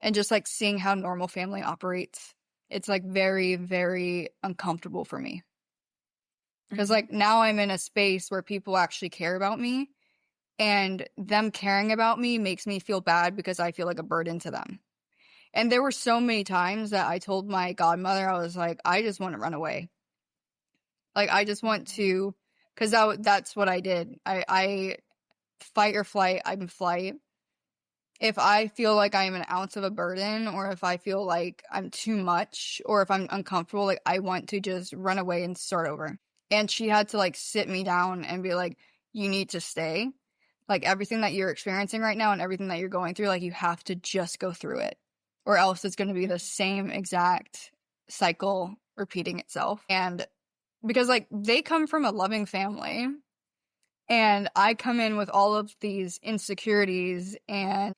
And just like seeing how normal family operates, it's like very, very uncomfortable for me. Because like now I'm in a space where people actually care about me, and them caring about me makes me feel bad because I feel like a burden to them. And there were so many times that I told my godmother, I was like, I just want to run away. Like, I just want to, because that's what I did. I fight or flight, I'm flight. If I feel like I am an ounce of a burden, or if I feel like I'm too much, or if I'm uncomfortable, like I want to just run away and start over. And she had to like sit me down and be like, you need to stay. Like everything that you're experiencing right now and everything that you're going through, like you have to just go through it, or else it's going to be the same exact cycle repeating itself. And because like they come from a loving family, and I come in with all of these insecurities and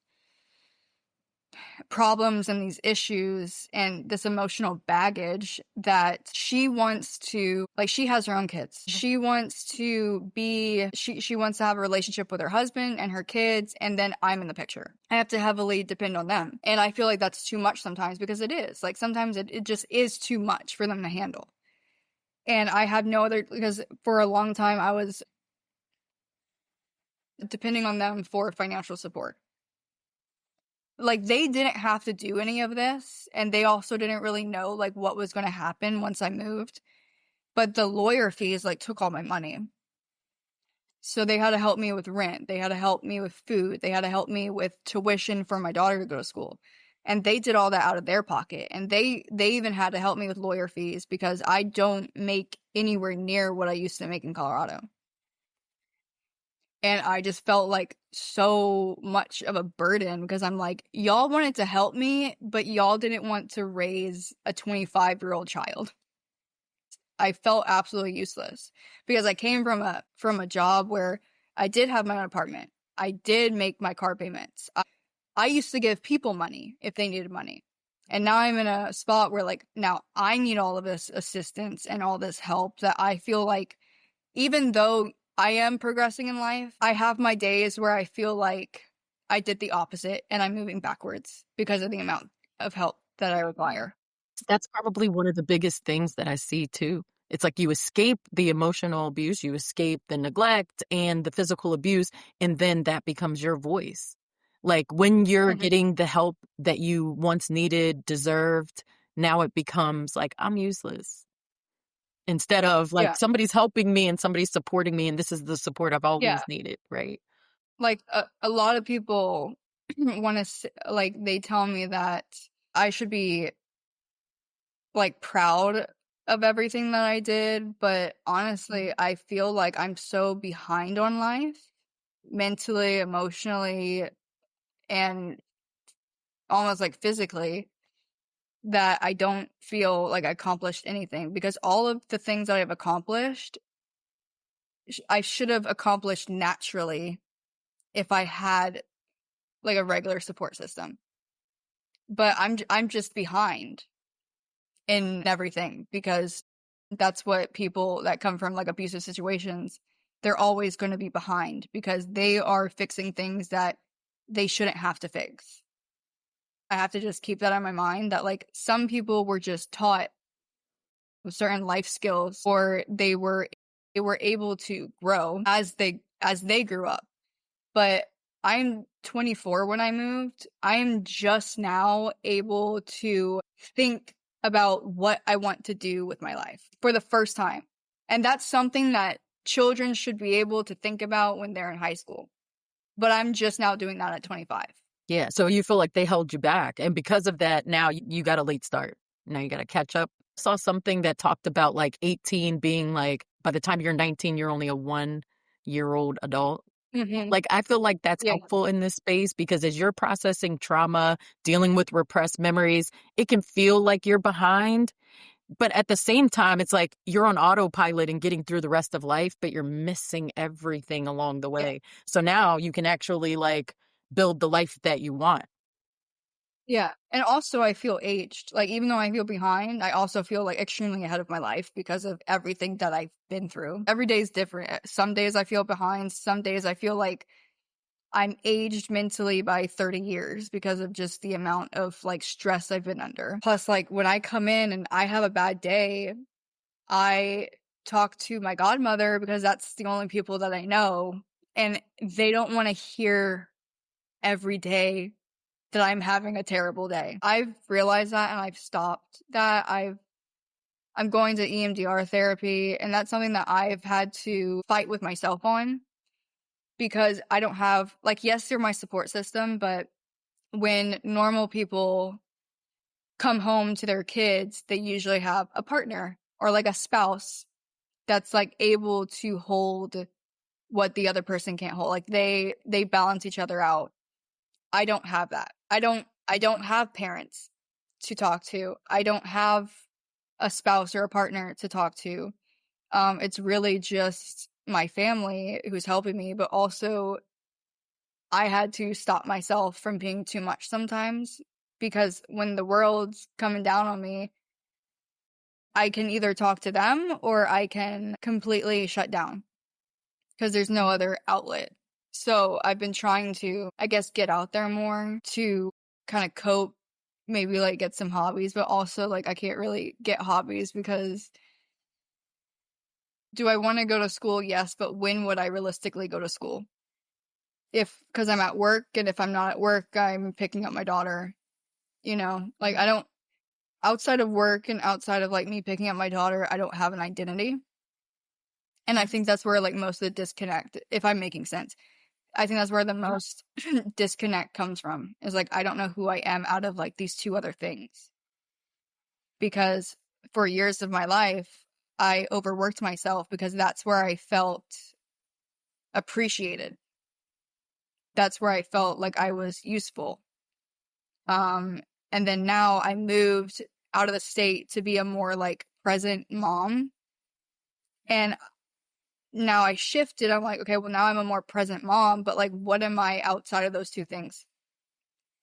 problems and these issues and this emotional baggage, that she wants to, like, she has her own kids. She wants to be, she wants to have a relationship with her husband and her kids, and then I'm in the picture. I have to heavily depend on them. And I feel like that's too much sometimes, because it is. Like sometimes it just is too much for them to handle. And I have no other, because for a long time I was depending on them for financial support. Like they didn't have to do any of this, and they also didn't really know like what was going to happen once I moved, but the lawyer fees like took all my money. So they had to help me with rent, they had to help me with food, they had to help me with tuition for my daughter to go to school, and they did all that out of their pocket. And they even had to help me with lawyer fees because I don't make anywhere near what I used to make in Colorado. And I just felt like so much of a burden, because I'm like, y'all wanted to help me, but y'all didn't want to raise a 25-year-old child. I felt absolutely useless because I came from a job where I did have my own apartment. I did make my car payments. I used to give people money if they needed money. And now I'm in a spot where like now I need all of this assistance and all this help, that I feel like even though I am progressing in life, I have my days where I feel like I did the opposite and I'm moving backwards because of the amount of help that I require. That's probably one of the biggest things that I see too. It's like you escape the emotional abuse, you escape the neglect and the physical abuse, and then that becomes your voice. Like when you're Mhm. getting the help that you once needed, deserved, now it becomes like, I'm useless. Instead of like Yeah. somebody's helping me and somebody's supporting me, and this is the support I've Yeah. always needed, right? Like a lot of people want to, like, they tell me that I should be like proud of everything that I did. But honestly, I feel like I'm so behind on life, mentally, emotionally, and almost like physically, that I don't feel like I accomplished anything, because all of the things that I've accomplished, I should have accomplished naturally if I had like a regular support system. But I'm just behind in everything, because that's what people that come from like abusive situations, they're always going to be behind because they are fixing things that they shouldn't have to fix. I have to just keep that in my mind, that like some people were just taught certain life skills, or they were able to grow as they grew up. But I'm 24 when I moved. I am just now able to think about what I want to do with my life for the first time. And that's something that children should be able to think about when they're in high school. But I'm just now doing that at 25. Yeah. So you feel like they held you back. And because of that, now you got a late start. Now you got to catch up. Saw something that talked about like 18 being like, by the time you're 19, you're only a 1 year old adult. Mm-hmm. Like, I feel like that's Yeah. helpful in this space because as you're processing trauma, dealing with repressed memories, it can feel like you're behind. But at the same time, it's like you're on autopilot and getting through the rest of life, but you're missing everything along the Yeah. way. So now you can actually like build the life that you want. Yeah. And also I feel aged. Like even though I feel behind, I also feel like extremely ahead of my life because of everything that I've been through. Every day is different. Some days I feel behind. Some days I feel like I'm aged mentally by 30 years because of just the amount of like stress I've been under. Plus, like when I come in and I have a bad day, I talk to my godmother because that's the only people that I know. And they don't want to hear every day that I'm having a terrible day. I've realized that and I've stopped that. I'm going to EMDR therapy, and that's something that I've had to fight with myself on because I don't have, like, yes, they're my support system, but when normal people come home to their kids, they usually have a partner or like a spouse that's like able to hold what the other person can't hold. Like they balance each other out. I don't have that. I don't have parents to talk to. I don't have a spouse or a partner to talk to. It's really just my family who's helping me, but also I had to stop myself from being too much sometimes because when the world's coming down on me, I can either talk to them or I can completely shut down because there's no other outlet. So I've been trying to, I guess, get out there more to kind of cope, maybe like get some hobbies, but also like I can't really get hobbies because do I want to go to school? Yes, but when would I realistically go to school? Because I'm at work, and if I'm not at work, I'm picking up my daughter, like I don't, outside of work and outside of like me picking up my daughter, I don't have an identity. And I think that's where like most of the disconnect, if I'm making sense, I think that's where the most disconnect comes from is like, I don't know who I am out of like these two other things. Because for years of my life, I overworked myself because that's where I felt appreciated. That's where I felt like I was useful. And then now I moved out of the state to be a more like present mom. And now I shifted. I'm like, okay, well, now I'm a more present mom, but like, what am I outside of those two things?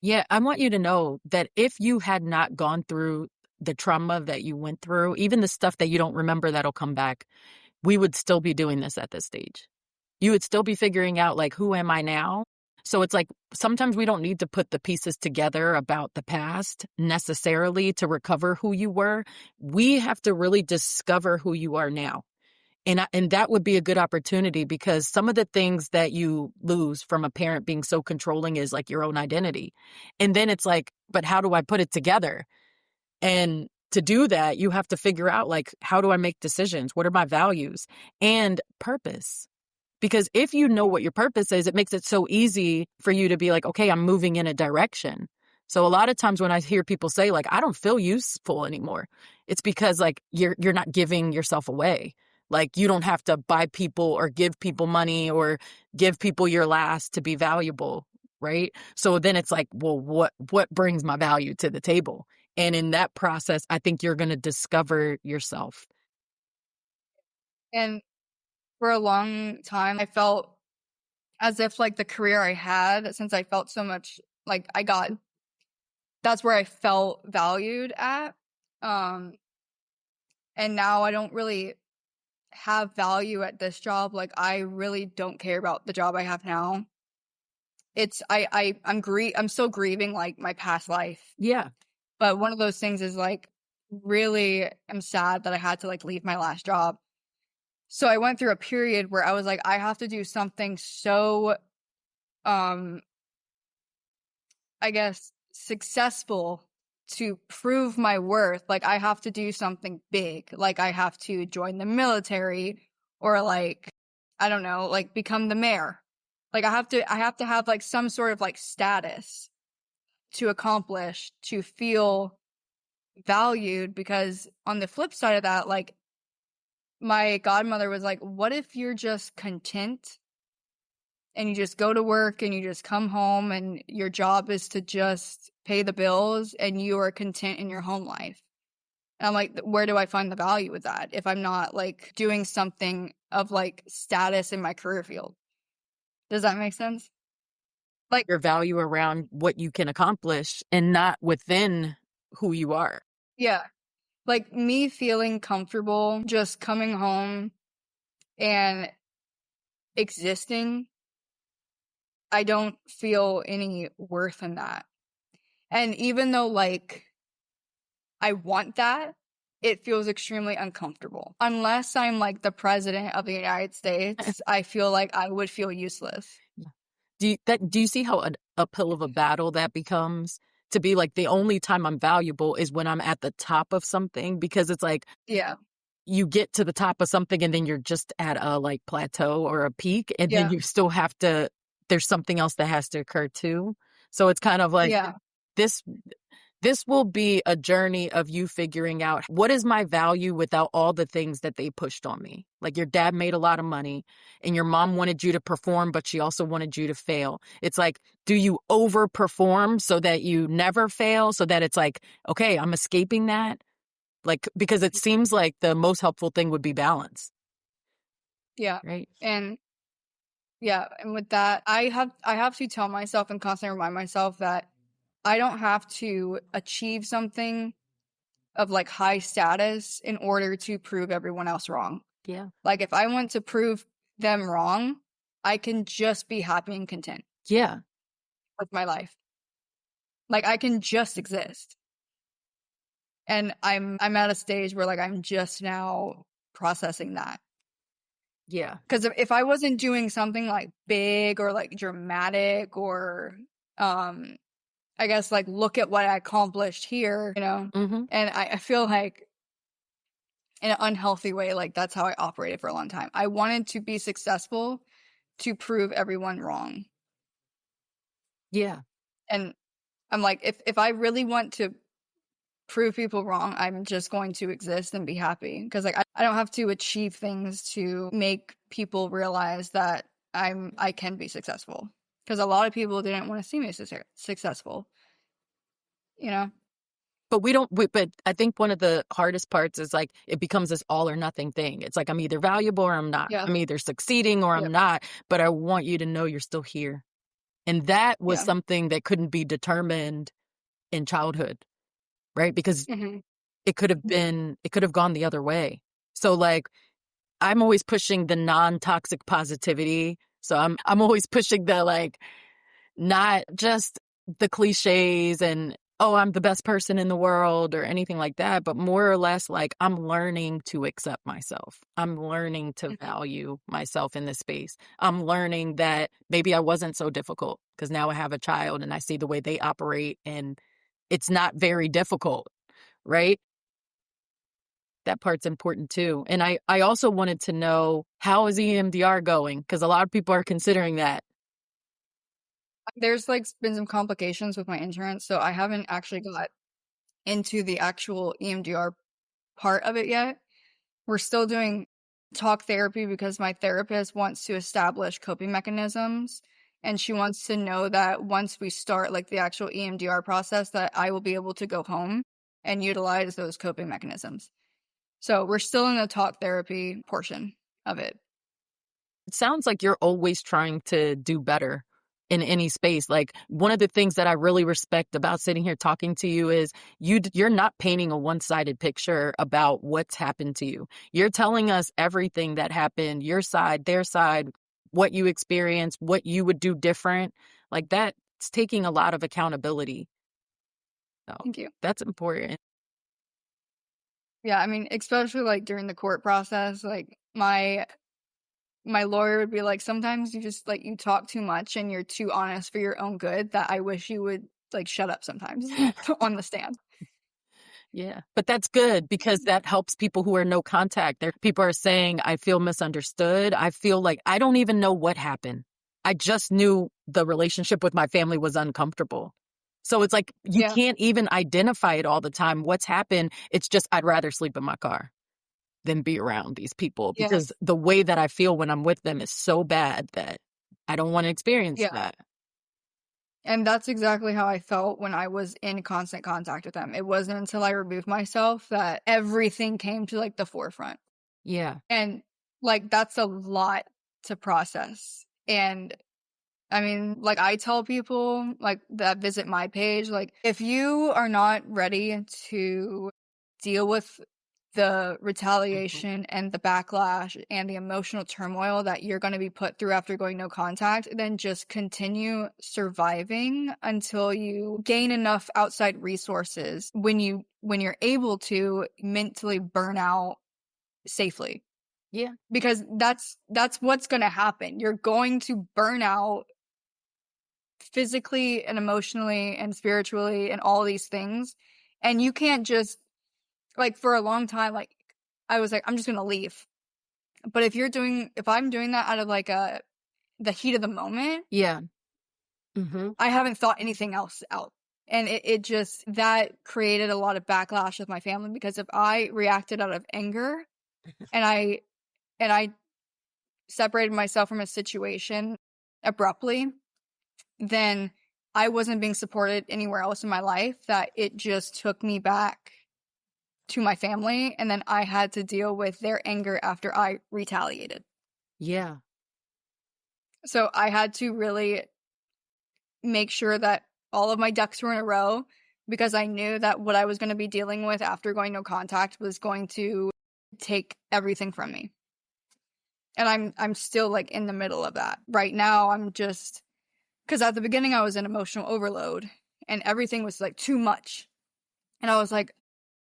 Yeah, I want you to know that if you had not gone through the trauma that you went through, even the stuff that you don't remember that'll come back, we would still be doing this at this stage. You would still be figuring out, like, who am I now? So it's like sometimes we don't need to put the pieces together about the past necessarily to recover who you were. We have to really discover who you are now. And that would be a good opportunity because some of the things that you lose from a parent being so controlling is like your own identity. And then it's like, but how do I put it together? And to do that, you have to figure out like, how do I make decisions? What are my values and purpose? Because if you know what your purpose is, it makes it so easy for you to be like, okay, I'm moving in a direction. So a lot of times when I hear people say like, I don't feel useful anymore, it's because like you're not giving yourself away. Like you don't have to buy people or give people money or give people your last to be valuable, right? So then it's like, well, what brings my value to the table? And in that process, I think you're going to discover yourself. And for a long time, I felt as if like the career I had, since I felt so much like that's where I felt valued at. Um, and now I don't really have value at this job. Like I really don't care about the job I have now. It's I'm still grieving like my past life. Yeah. But one of those things is like really I'm sad that I had to like leave my last job. So I went through a period where I was like, I have to do something so I guess, successful to prove my worth, like I have to do something big. Like I have to join the military or like, I don't know, like become the mayor. Like I have to have like some sort of like status to accomplish to feel valued, because on the flip side of that, like my godmother was like, what if you're just content and you just go to work and you just come home and your job is to just pay the bills and you are content in your home life? And I'm like, where do I find the value with that if I'm not like doing something of like status in my career field? Does that make sense? Like, Your value around what you can accomplish and not within who you are. yeah, like me feeling comfortable just coming home and existing, I don't feel any worth in that. And even though like I want that, it feels extremely uncomfortable. Unless I'm like the president of the United States, I feel like I would feel useless. Do you see how an uphill of a battle that becomes, to be like the only time I'm valuable is when I'm at the top of something? Because it's like Yeah. you get to the top of something and then you're just at a like plateau or a peak, and then Yeah. you still have to, there's something else that has to occur too. So it's kind of like Yeah. this this will be a journey of you figuring out what is my value without all the things that they pushed on me. Like your dad made a lot of money and your mom wanted you to perform, but she also wanted you to fail. It's like, do you overperform so that you never fail? So that it's like, okay, I'm escaping that. Like, because it seems like the most helpful thing would be balance, Yeah. right? And yeah, and with that, I have to tell myself and constantly remind myself that I don't have to achieve something of like high status in order to prove everyone else wrong. Yeah. Like if I want to prove them wrong, I can just be happy and content Yeah. with my life. Like I can just exist. And I'm at a stage where like I'm just now processing that. Yeah. Because if I wasn't doing something like big or like dramatic or I guess like look at what I accomplished here, Mm-hmm. and I feel like in an unhealthy way, like that's how I operated for a long time. I wanted to be successful to prove everyone wrong. Yeah. And I'm like, if I really want to prove people wrong, I'm just going to exist and be happy. Because like I don't have to achieve things to make people realize that I can be successful. Because a lot of people didn't want to see me successful, you know? But but I think one of the hardest parts is like it becomes this all or nothing thing. It's like I'm either valuable or I'm not. Yeah. I'm either succeeding or Yeah. I'm not, but I want you to know you're still here. And that was Yeah. something that couldn't be determined in childhood, right? Because Hmm. it could have gone the other way. So like I'm always pushing the non-toxic positivity. So I'm always pushing the like, not just the cliches and, oh, I'm the best person in the world or anything like that, but more or less like I'm learning to accept myself. I'm learning to Hmm. value myself in this space. I'm learning that maybe I wasn't so difficult because now I have a child and I see the way they operate and it's not very difficult, right? That part's important too. And I also wanted to know, how is EMDR going? Because a lot of people are considering that. There's like been some complications with my insurance, so I haven't actually got into the actual EMDR part of it yet. We're still doing talk therapy because my therapist wants to establish coping mechanisms, and she wants to know that once we start like the actual EMDR process that I will be able to go home and utilize those coping mechanisms. So we're still in the talk therapy portion of it. It sounds like you're always trying to do better in any space. Like one of the things that I really respect about sitting here talking to you is you're not painting a one-sided picture about what's happened to you. You're telling us everything that happened, your side, their side, what you experienced, what you would do different. Like that's taking a lot of accountability. So Thank you. that's important. Yeah, I mean, especially like during the court process, like my my lawyer would be like, sometimes you just like you talk too much and you're too honest for your own good, that I wish you would like shut up sometimes on the stand. Yeah. But that's good because that helps people who are no contact. There, people are saying, I feel misunderstood. I feel like I don't even know what happened. I just knew the relationship with my family was uncomfortable. So it's like you Yeah. can't even identify it all the time. What's happened? It's just I'd rather sleep in my car than be around these people because Yes. the way that I feel when I'm with them is so bad that I don't want to experience Yeah. that. And that's exactly how I felt when I was in constant contact with them. It wasn't until I removed myself that everything came to like the forefront. Yeah. And like that's a lot to process. And I mean, like I tell people like that visit my page, like if you are not ready to deal with the retaliation and the backlash and the emotional turmoil that you're going to be put through after going no contact, then just continue surviving until you gain enough outside resources when you're able to mentally burn out safely. Yeah. Because that's what's going to happen. You're going to burn out physically and emotionally and spiritually and all these things. And you can't just like for a long time, like I was like, I'm just gonna leave. But if I'm doing that out of like the heat of the moment, Yeah. Mm-hmm. I haven't thought anything else out. And it just that created a lot of backlash with my family because if I reacted out of anger and I separated myself from a situation abruptly, then I wasn't being supported anywhere else in my life, that it just took me back to my family, and then I had to deal with their anger after I retaliated. Yeah. So I had to really make sure that all of my ducks were in a row because I knew that what I was going to be dealing with after going no contact was going to take everything from me. And I'm still like in the middle of that. Right now I'm just cuz at the beginning I was in emotional overload and everything was like too much. And I was like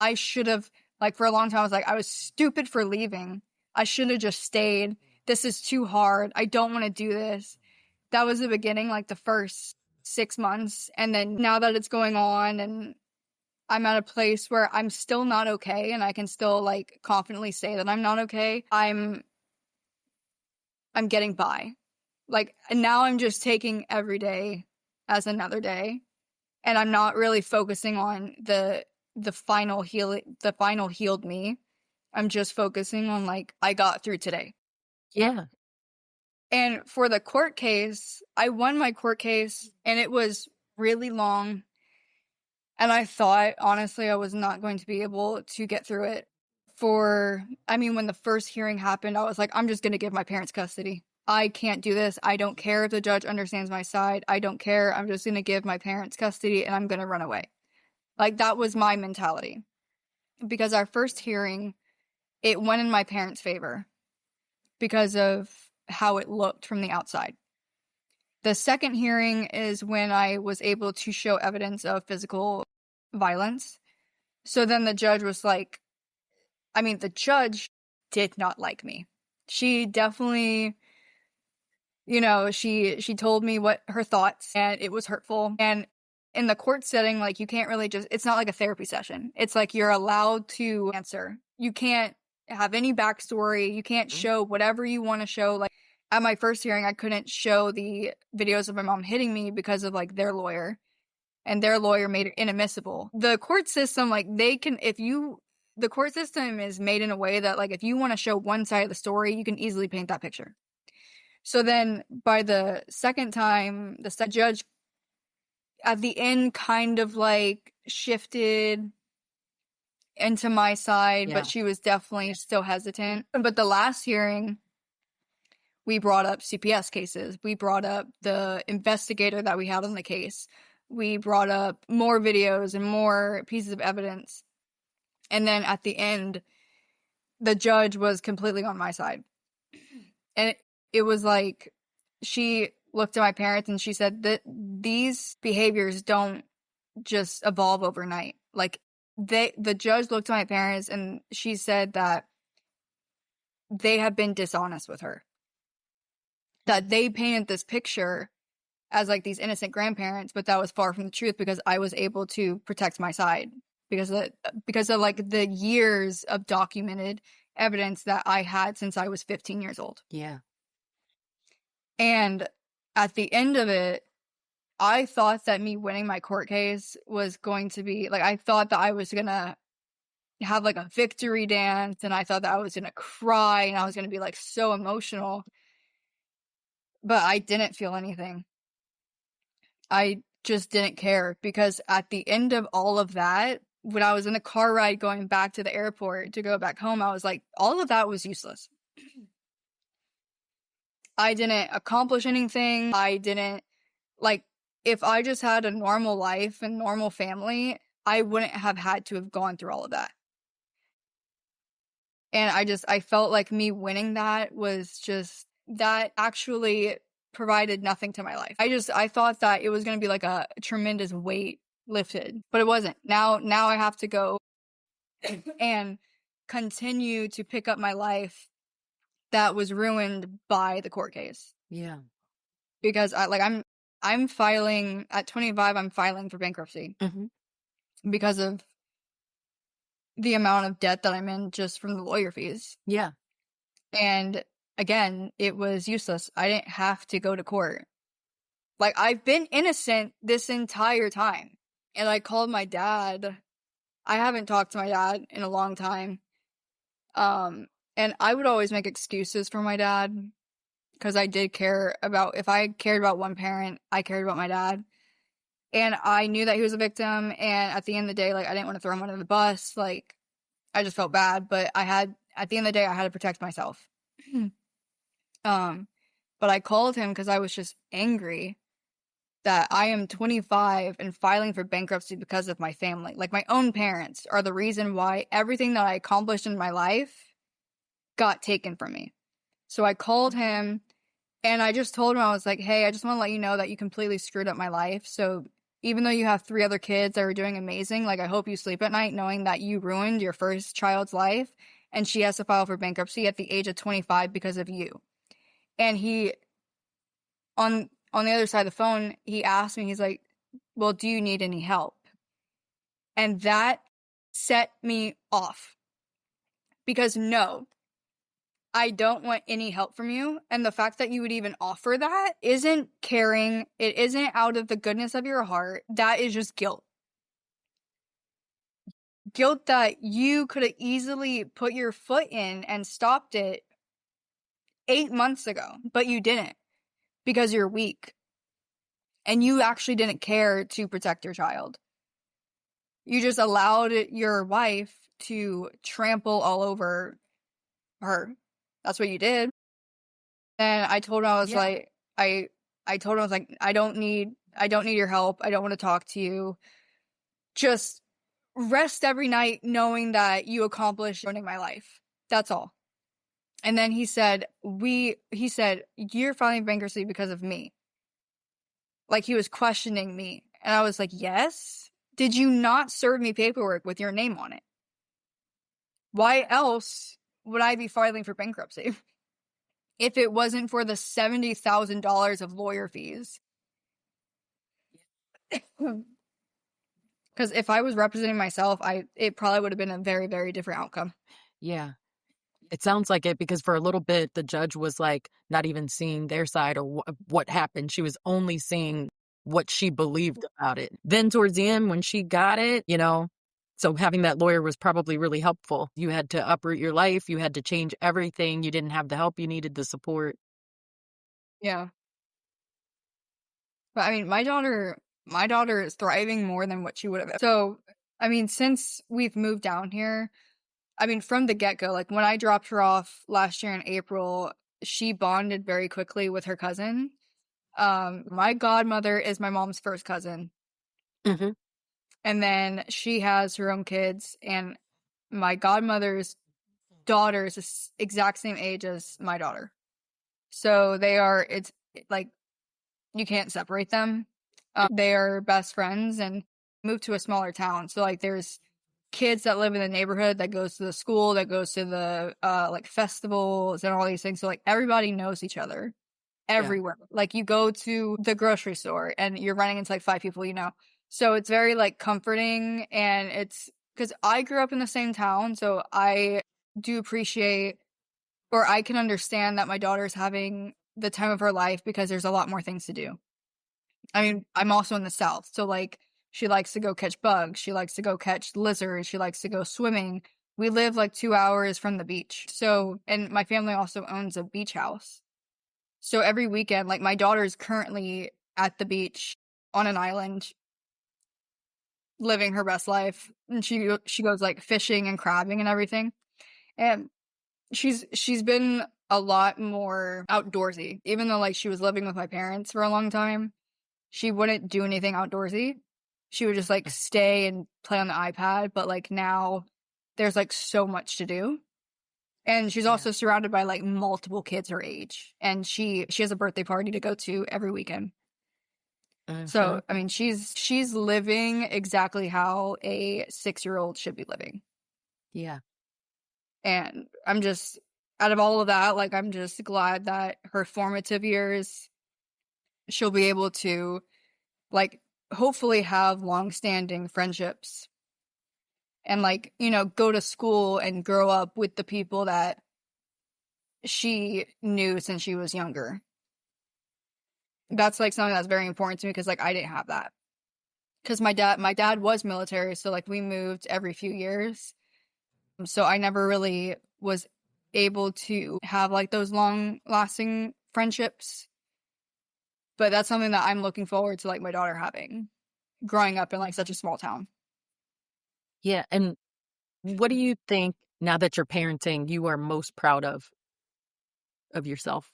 I should have like for a long time I was like I was stupid for leaving. I should have just stayed. This is too hard. I don't want to do this. That was the beginning, like the first 6 months. And then now that it's going on and I'm at a place where I'm still not okay and I can still like confidently say that I'm not okay, I'm getting by. Like and now I'm just taking every day as another day. And I'm not really focusing on the final healed me. I'm just focusing on like I got through today. Yeah. And for the court case, I won my court case and it was really long. And I thought, honestly, I was not going to be able to get through it. When the first hearing happened, I was like, I'm just going to give my parents custody. I can't do this. I don't care if the judge understands my side. I don't care. I'm just going to give my parents custody and I'm going to run away. Like, that was my mentality. Because our first hearing, it went in my parents' favor because of how it looked from the outside. The second hearing is when I was able to show evidence of physical violence. So then the judge was like, the judge did not like me. She definitely, she told me what her thoughts and it was hurtful. And in the court setting, like you can't really it's not like a therapy session. It's like you're allowed to answer. You can't have any backstory. You can't show whatever you want to show. Like at my first hearing, I couldn't show the videos of my mom hitting me because of like their lawyer. And their lawyer made it inadmissible. The court system, like the court system is made in a way that like if you want to show one side of the story, you can easily paint that picture. So then by the second time, the judge at the end kind of like shifted into my side, but Yeah. she was definitely still hesitant. But the last hearing, we brought up CPS cases. We brought up the investigator that we had on the case. We brought up more videos and more pieces of evidence. And then at the end, the judge was completely on my side. And it was like she looked at my parents and she said that these behaviors don't just evolve overnight. Like the judge looked at my parents and she said that they have been dishonest with her. that they painted this picture as like these innocent grandparents, but that was far from the truth because I was able to protect my side because of like the years of documented evidence that I had since I was 15 years old. Yeah. And at the end of it, I thought that me winning my court case was going to be like, I thought that I was gonna have like a victory dance, and I thought that I was gonna cry and I was gonna be like so emotional, but I didn't feel anything. I just didn't care because at the end of all of that, when I was in the car ride going back to the airport to go back home, I was like, all of that was useless. I didn't accomplish anything. I didn't, like, if I just had a normal life and normal family, I wouldn't have had to have gone through all of that. And I felt like me winning that was just, that actually provided nothing to my life. I thought that it was going to be like a tremendous weight lifted, but it wasn't. Now I have to go and continue to pick up my life that was ruined by the court case. Yeah. Because I'm filing at 25, I'm filing for bankruptcy because of the amount of debt that I'm in just from the lawyer fees. Yeah. And again, it was useless. I didn't have to go to court. Like, I've been innocent this entire time. And I called my dad. I haven't talked to my dad in a long time. And I would always make excuses for my dad because I did care about, if I cared about one parent, I cared about my dad. And I knew that he was a victim. And at the end of the day, like, I didn't want to throw him under the bus. Like, I just felt bad. But at the end of the day, I had to protect myself. But I called him because I was just angry that I am 25 and filing for bankruptcy because of my family. Like, my own parents are the reason why everything that I accomplished in my life got taken from me. So I called him and I just told him, I was like, hey, I just want to let you know that you completely screwed up my life. So even though you have 3 other kids that are doing amazing, like, I hope you sleep at night knowing that you ruined your first child's life and she has to file for bankruptcy at the age of 25 because of you. And he, on the other side of the phone, he asked me, he's like, well, do you need any help? And that set me off. Because no, I don't want any help from you. And the fact that you would even offer that isn't caring. It isn't out of the goodness of your heart. That is just guilt. Guilt that you could have easily put your foot in and stopped it 8 months ago, but you didn't because you're weak. And you actually didn't care to protect your child. You just allowed your wife to trample all over her. That's what you did. And I told him, I was like, I told him, I was like, I don't need your help. I don't want to talk to you. Just rest every night knowing that you accomplished ruining my life. That's all. And then he said, you're filing bankruptcy because of me. Like, he was questioning me. And I was like, yes. Did you not serve me paperwork with your name on it? Why else would I be filing for bankruptcy if it wasn't for the $70,000 of lawyer fees? Because if I was representing myself, it probably would have been a very, very different outcome. Yeah. It sounds like it because for a little bit, the judge was like not even seeing their side or what happened. She was only seeing what she believed about it. Then towards the end, when she got it, so having that lawyer was probably really helpful. You had to uproot your life. You had to change everything. You didn't have the help. You needed the support. Yeah. But I mean, my daughter is thriving more than what she would have. So, I mean, since we've moved down here, I mean, from the get-go, like, when I dropped her off last year in April, she bonded very quickly with her cousin. My godmother is my mom's first cousin. Mm-hmm. And then she has her own kids, and my godmother's daughter is the exact same age as my daughter. So it's like, you can't separate them. They are best friends and moved to a smaller town. So, like, there's kids that live in the neighborhood that goes to the school, that goes to the like festivals and all these things. So, like, everybody knows each other. everywhere. Like you go to the grocery store and you're running into like 5 people, So it's very like comforting, and it's because I grew up in the same town, so I do appreciate, or I can understand that my daughter's having the time of her life because there's a lot more things to do. I mean, I'm also in the South, so like she likes to go catch bugs, she likes to go catch lizards, she likes to go swimming. We live like 2 hours from the beach. So, and my family also owns a beach house. So every weekend, like my daughter is currently at the beach on an island living her best life, and she goes like fishing and crabbing and everything. And she's been a lot more outdoorsy. Even though like she was living with my parents for a long time, she wouldn't do anything outdoorsy. She would just like stay and play on the iPad, but like now there's like so much to do. And she's also surrounded by like multiple kids her age, and she has a birthday party to go to every weekend. So, I mean, she's living exactly how a 6-year-old should be living. Yeah. And I'm just, out of all of that, like, I'm just glad that her formative years, she'll be able to, like, hopefully have long-standing friendships and, like, go to school and grow up with the people that she knew since she was younger. That's, like, something that's very important to me because, like, I didn't have that. Because my dad was military, so, like, we moved every few years. So I never really was able to have, like, those long-lasting friendships. But that's something that I'm looking forward to, like, my daughter having, growing up in, like, such a small town. Yeah. And what do you think, now that you're parenting, you are most proud of yourself?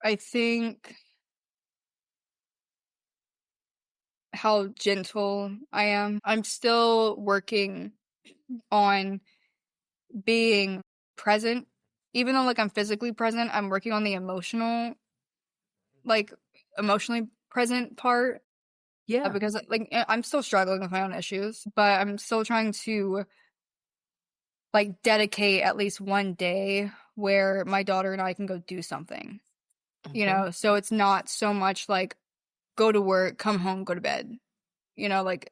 I think how gentle I am. I'm still working on being present. Even though, like, I'm physically present, I'm working on the emotionally present part. Yeah. Because, like, I'm still struggling with my own issues, but I'm still trying to, like, dedicate at least one day where my daughter and I can go do something, So it's not so much, like, go to work, come home, go to bed, Like,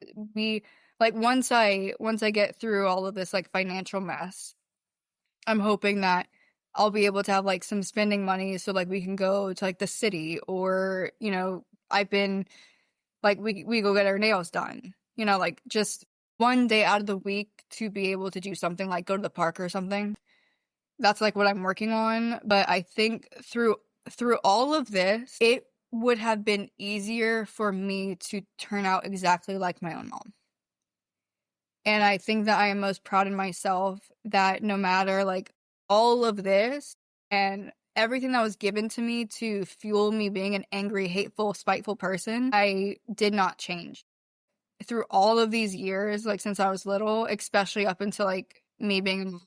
once I get through all of this, like, financial mess, I'm hoping that I'll be able to have, like, some spending money so, like, we can go to, like, the city, or, I've been like, we go get our nails done, like, just one day out of the week to be able to do something, like go to the park or something. That's, like, what I'm working on, but I think through all of this, it would have been easier for me to turn out exactly like my own mom. And I think that I am most proud of myself that no matter, like, all of this and everything that was given to me to fuel me being an angry, hateful, spiteful person, I did not change. Through all of these years, like, since I was little, especially up until, like, me being,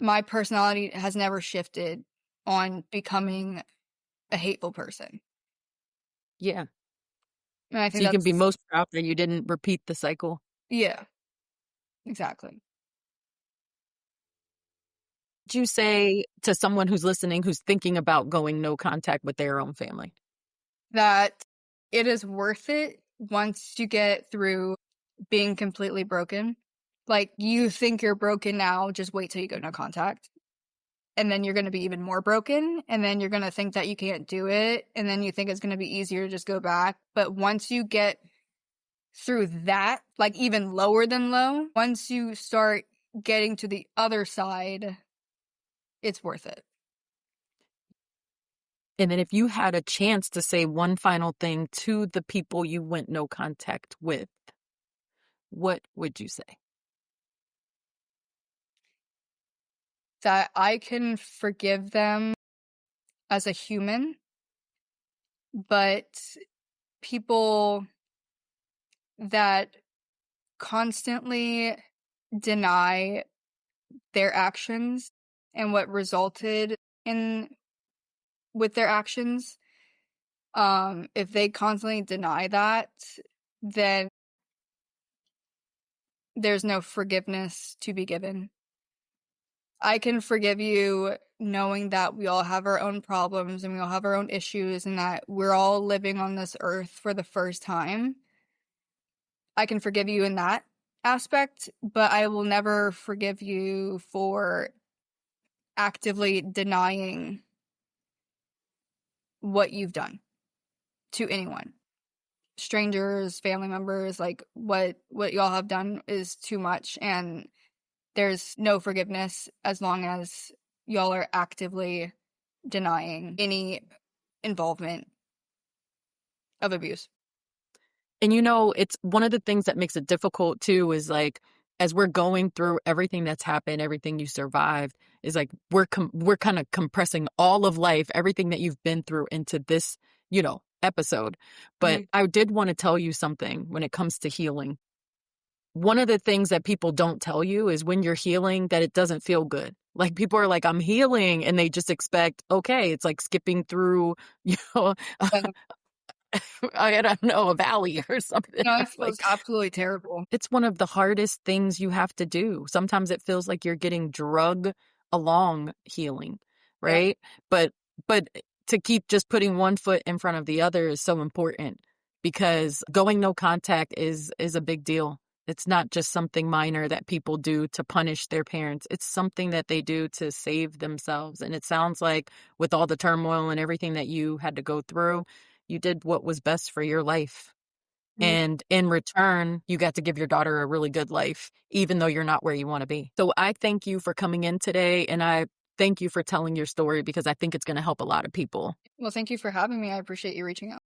my personality has never shifted on becoming a hateful person. Yeah. And I So think you can be that's, most proud that you didn't repeat the cycle. yeah, exactly. Would you say to someone who's listening, who's thinking about going no contact with their own family? That it is worth it once you get through being completely broken. Like, you think you're broken now, just wait till you go no contact. And then you're going to be even more broken. And then you're going to think that you can't do it. And then you think it's going to be easier to just go back. But once you get through that, like, even lower than low, once you start getting to the other side, it's worth it. And then if you had a chance to say one final thing to the people you went no contact with, what would you say? That I can forgive them as a human, but people that constantly deny their actions and what resulted in with their actions, if they constantly deny that, then there's no forgiveness to be given. I can forgive you knowing that we all have our own problems and we all have our own issues and that we're all living on this earth for the first time. I can forgive you in that aspect, but I will never forgive you for actively denying what you've done to anyone. Strangers, family members, like what y'all have done is too much, and there's no forgiveness as long as y'all are actively denying any involvement of abuse. And it's one of the things that makes it difficult too is like as we're going through everything that's happened, everything you survived, is like we're kind of compressing all of life, everything that you've been through into this, episode. But Mhm. I did want to tell you something when it comes to healing. One of the things that people don't tell you is when you're healing that it doesn't feel good. Like people are like, I'm healing, and they just expect, okay, it's like skipping through, you know, Yeah. I don't know, a valley or something. No, it feels Like absolutely terrible. it's one of the hardest things you have to do. Sometimes it feels like you're getting drug along healing, Yeah. right? But to keep just putting one foot in front of the other is so important because going no contact is a big deal. It's not just something minor that people do to punish their parents. It's something that they do to save themselves. And it sounds like with all the turmoil and everything that you had to go through, you did what was best for your life. Mhm. And in return, you got to give your daughter a really good life, even though you're not where you want to be. So I thank you for coming in today. And I thank you for telling your story because I think it's going to help a lot of people. Well, thank you for having me. I appreciate you reaching out.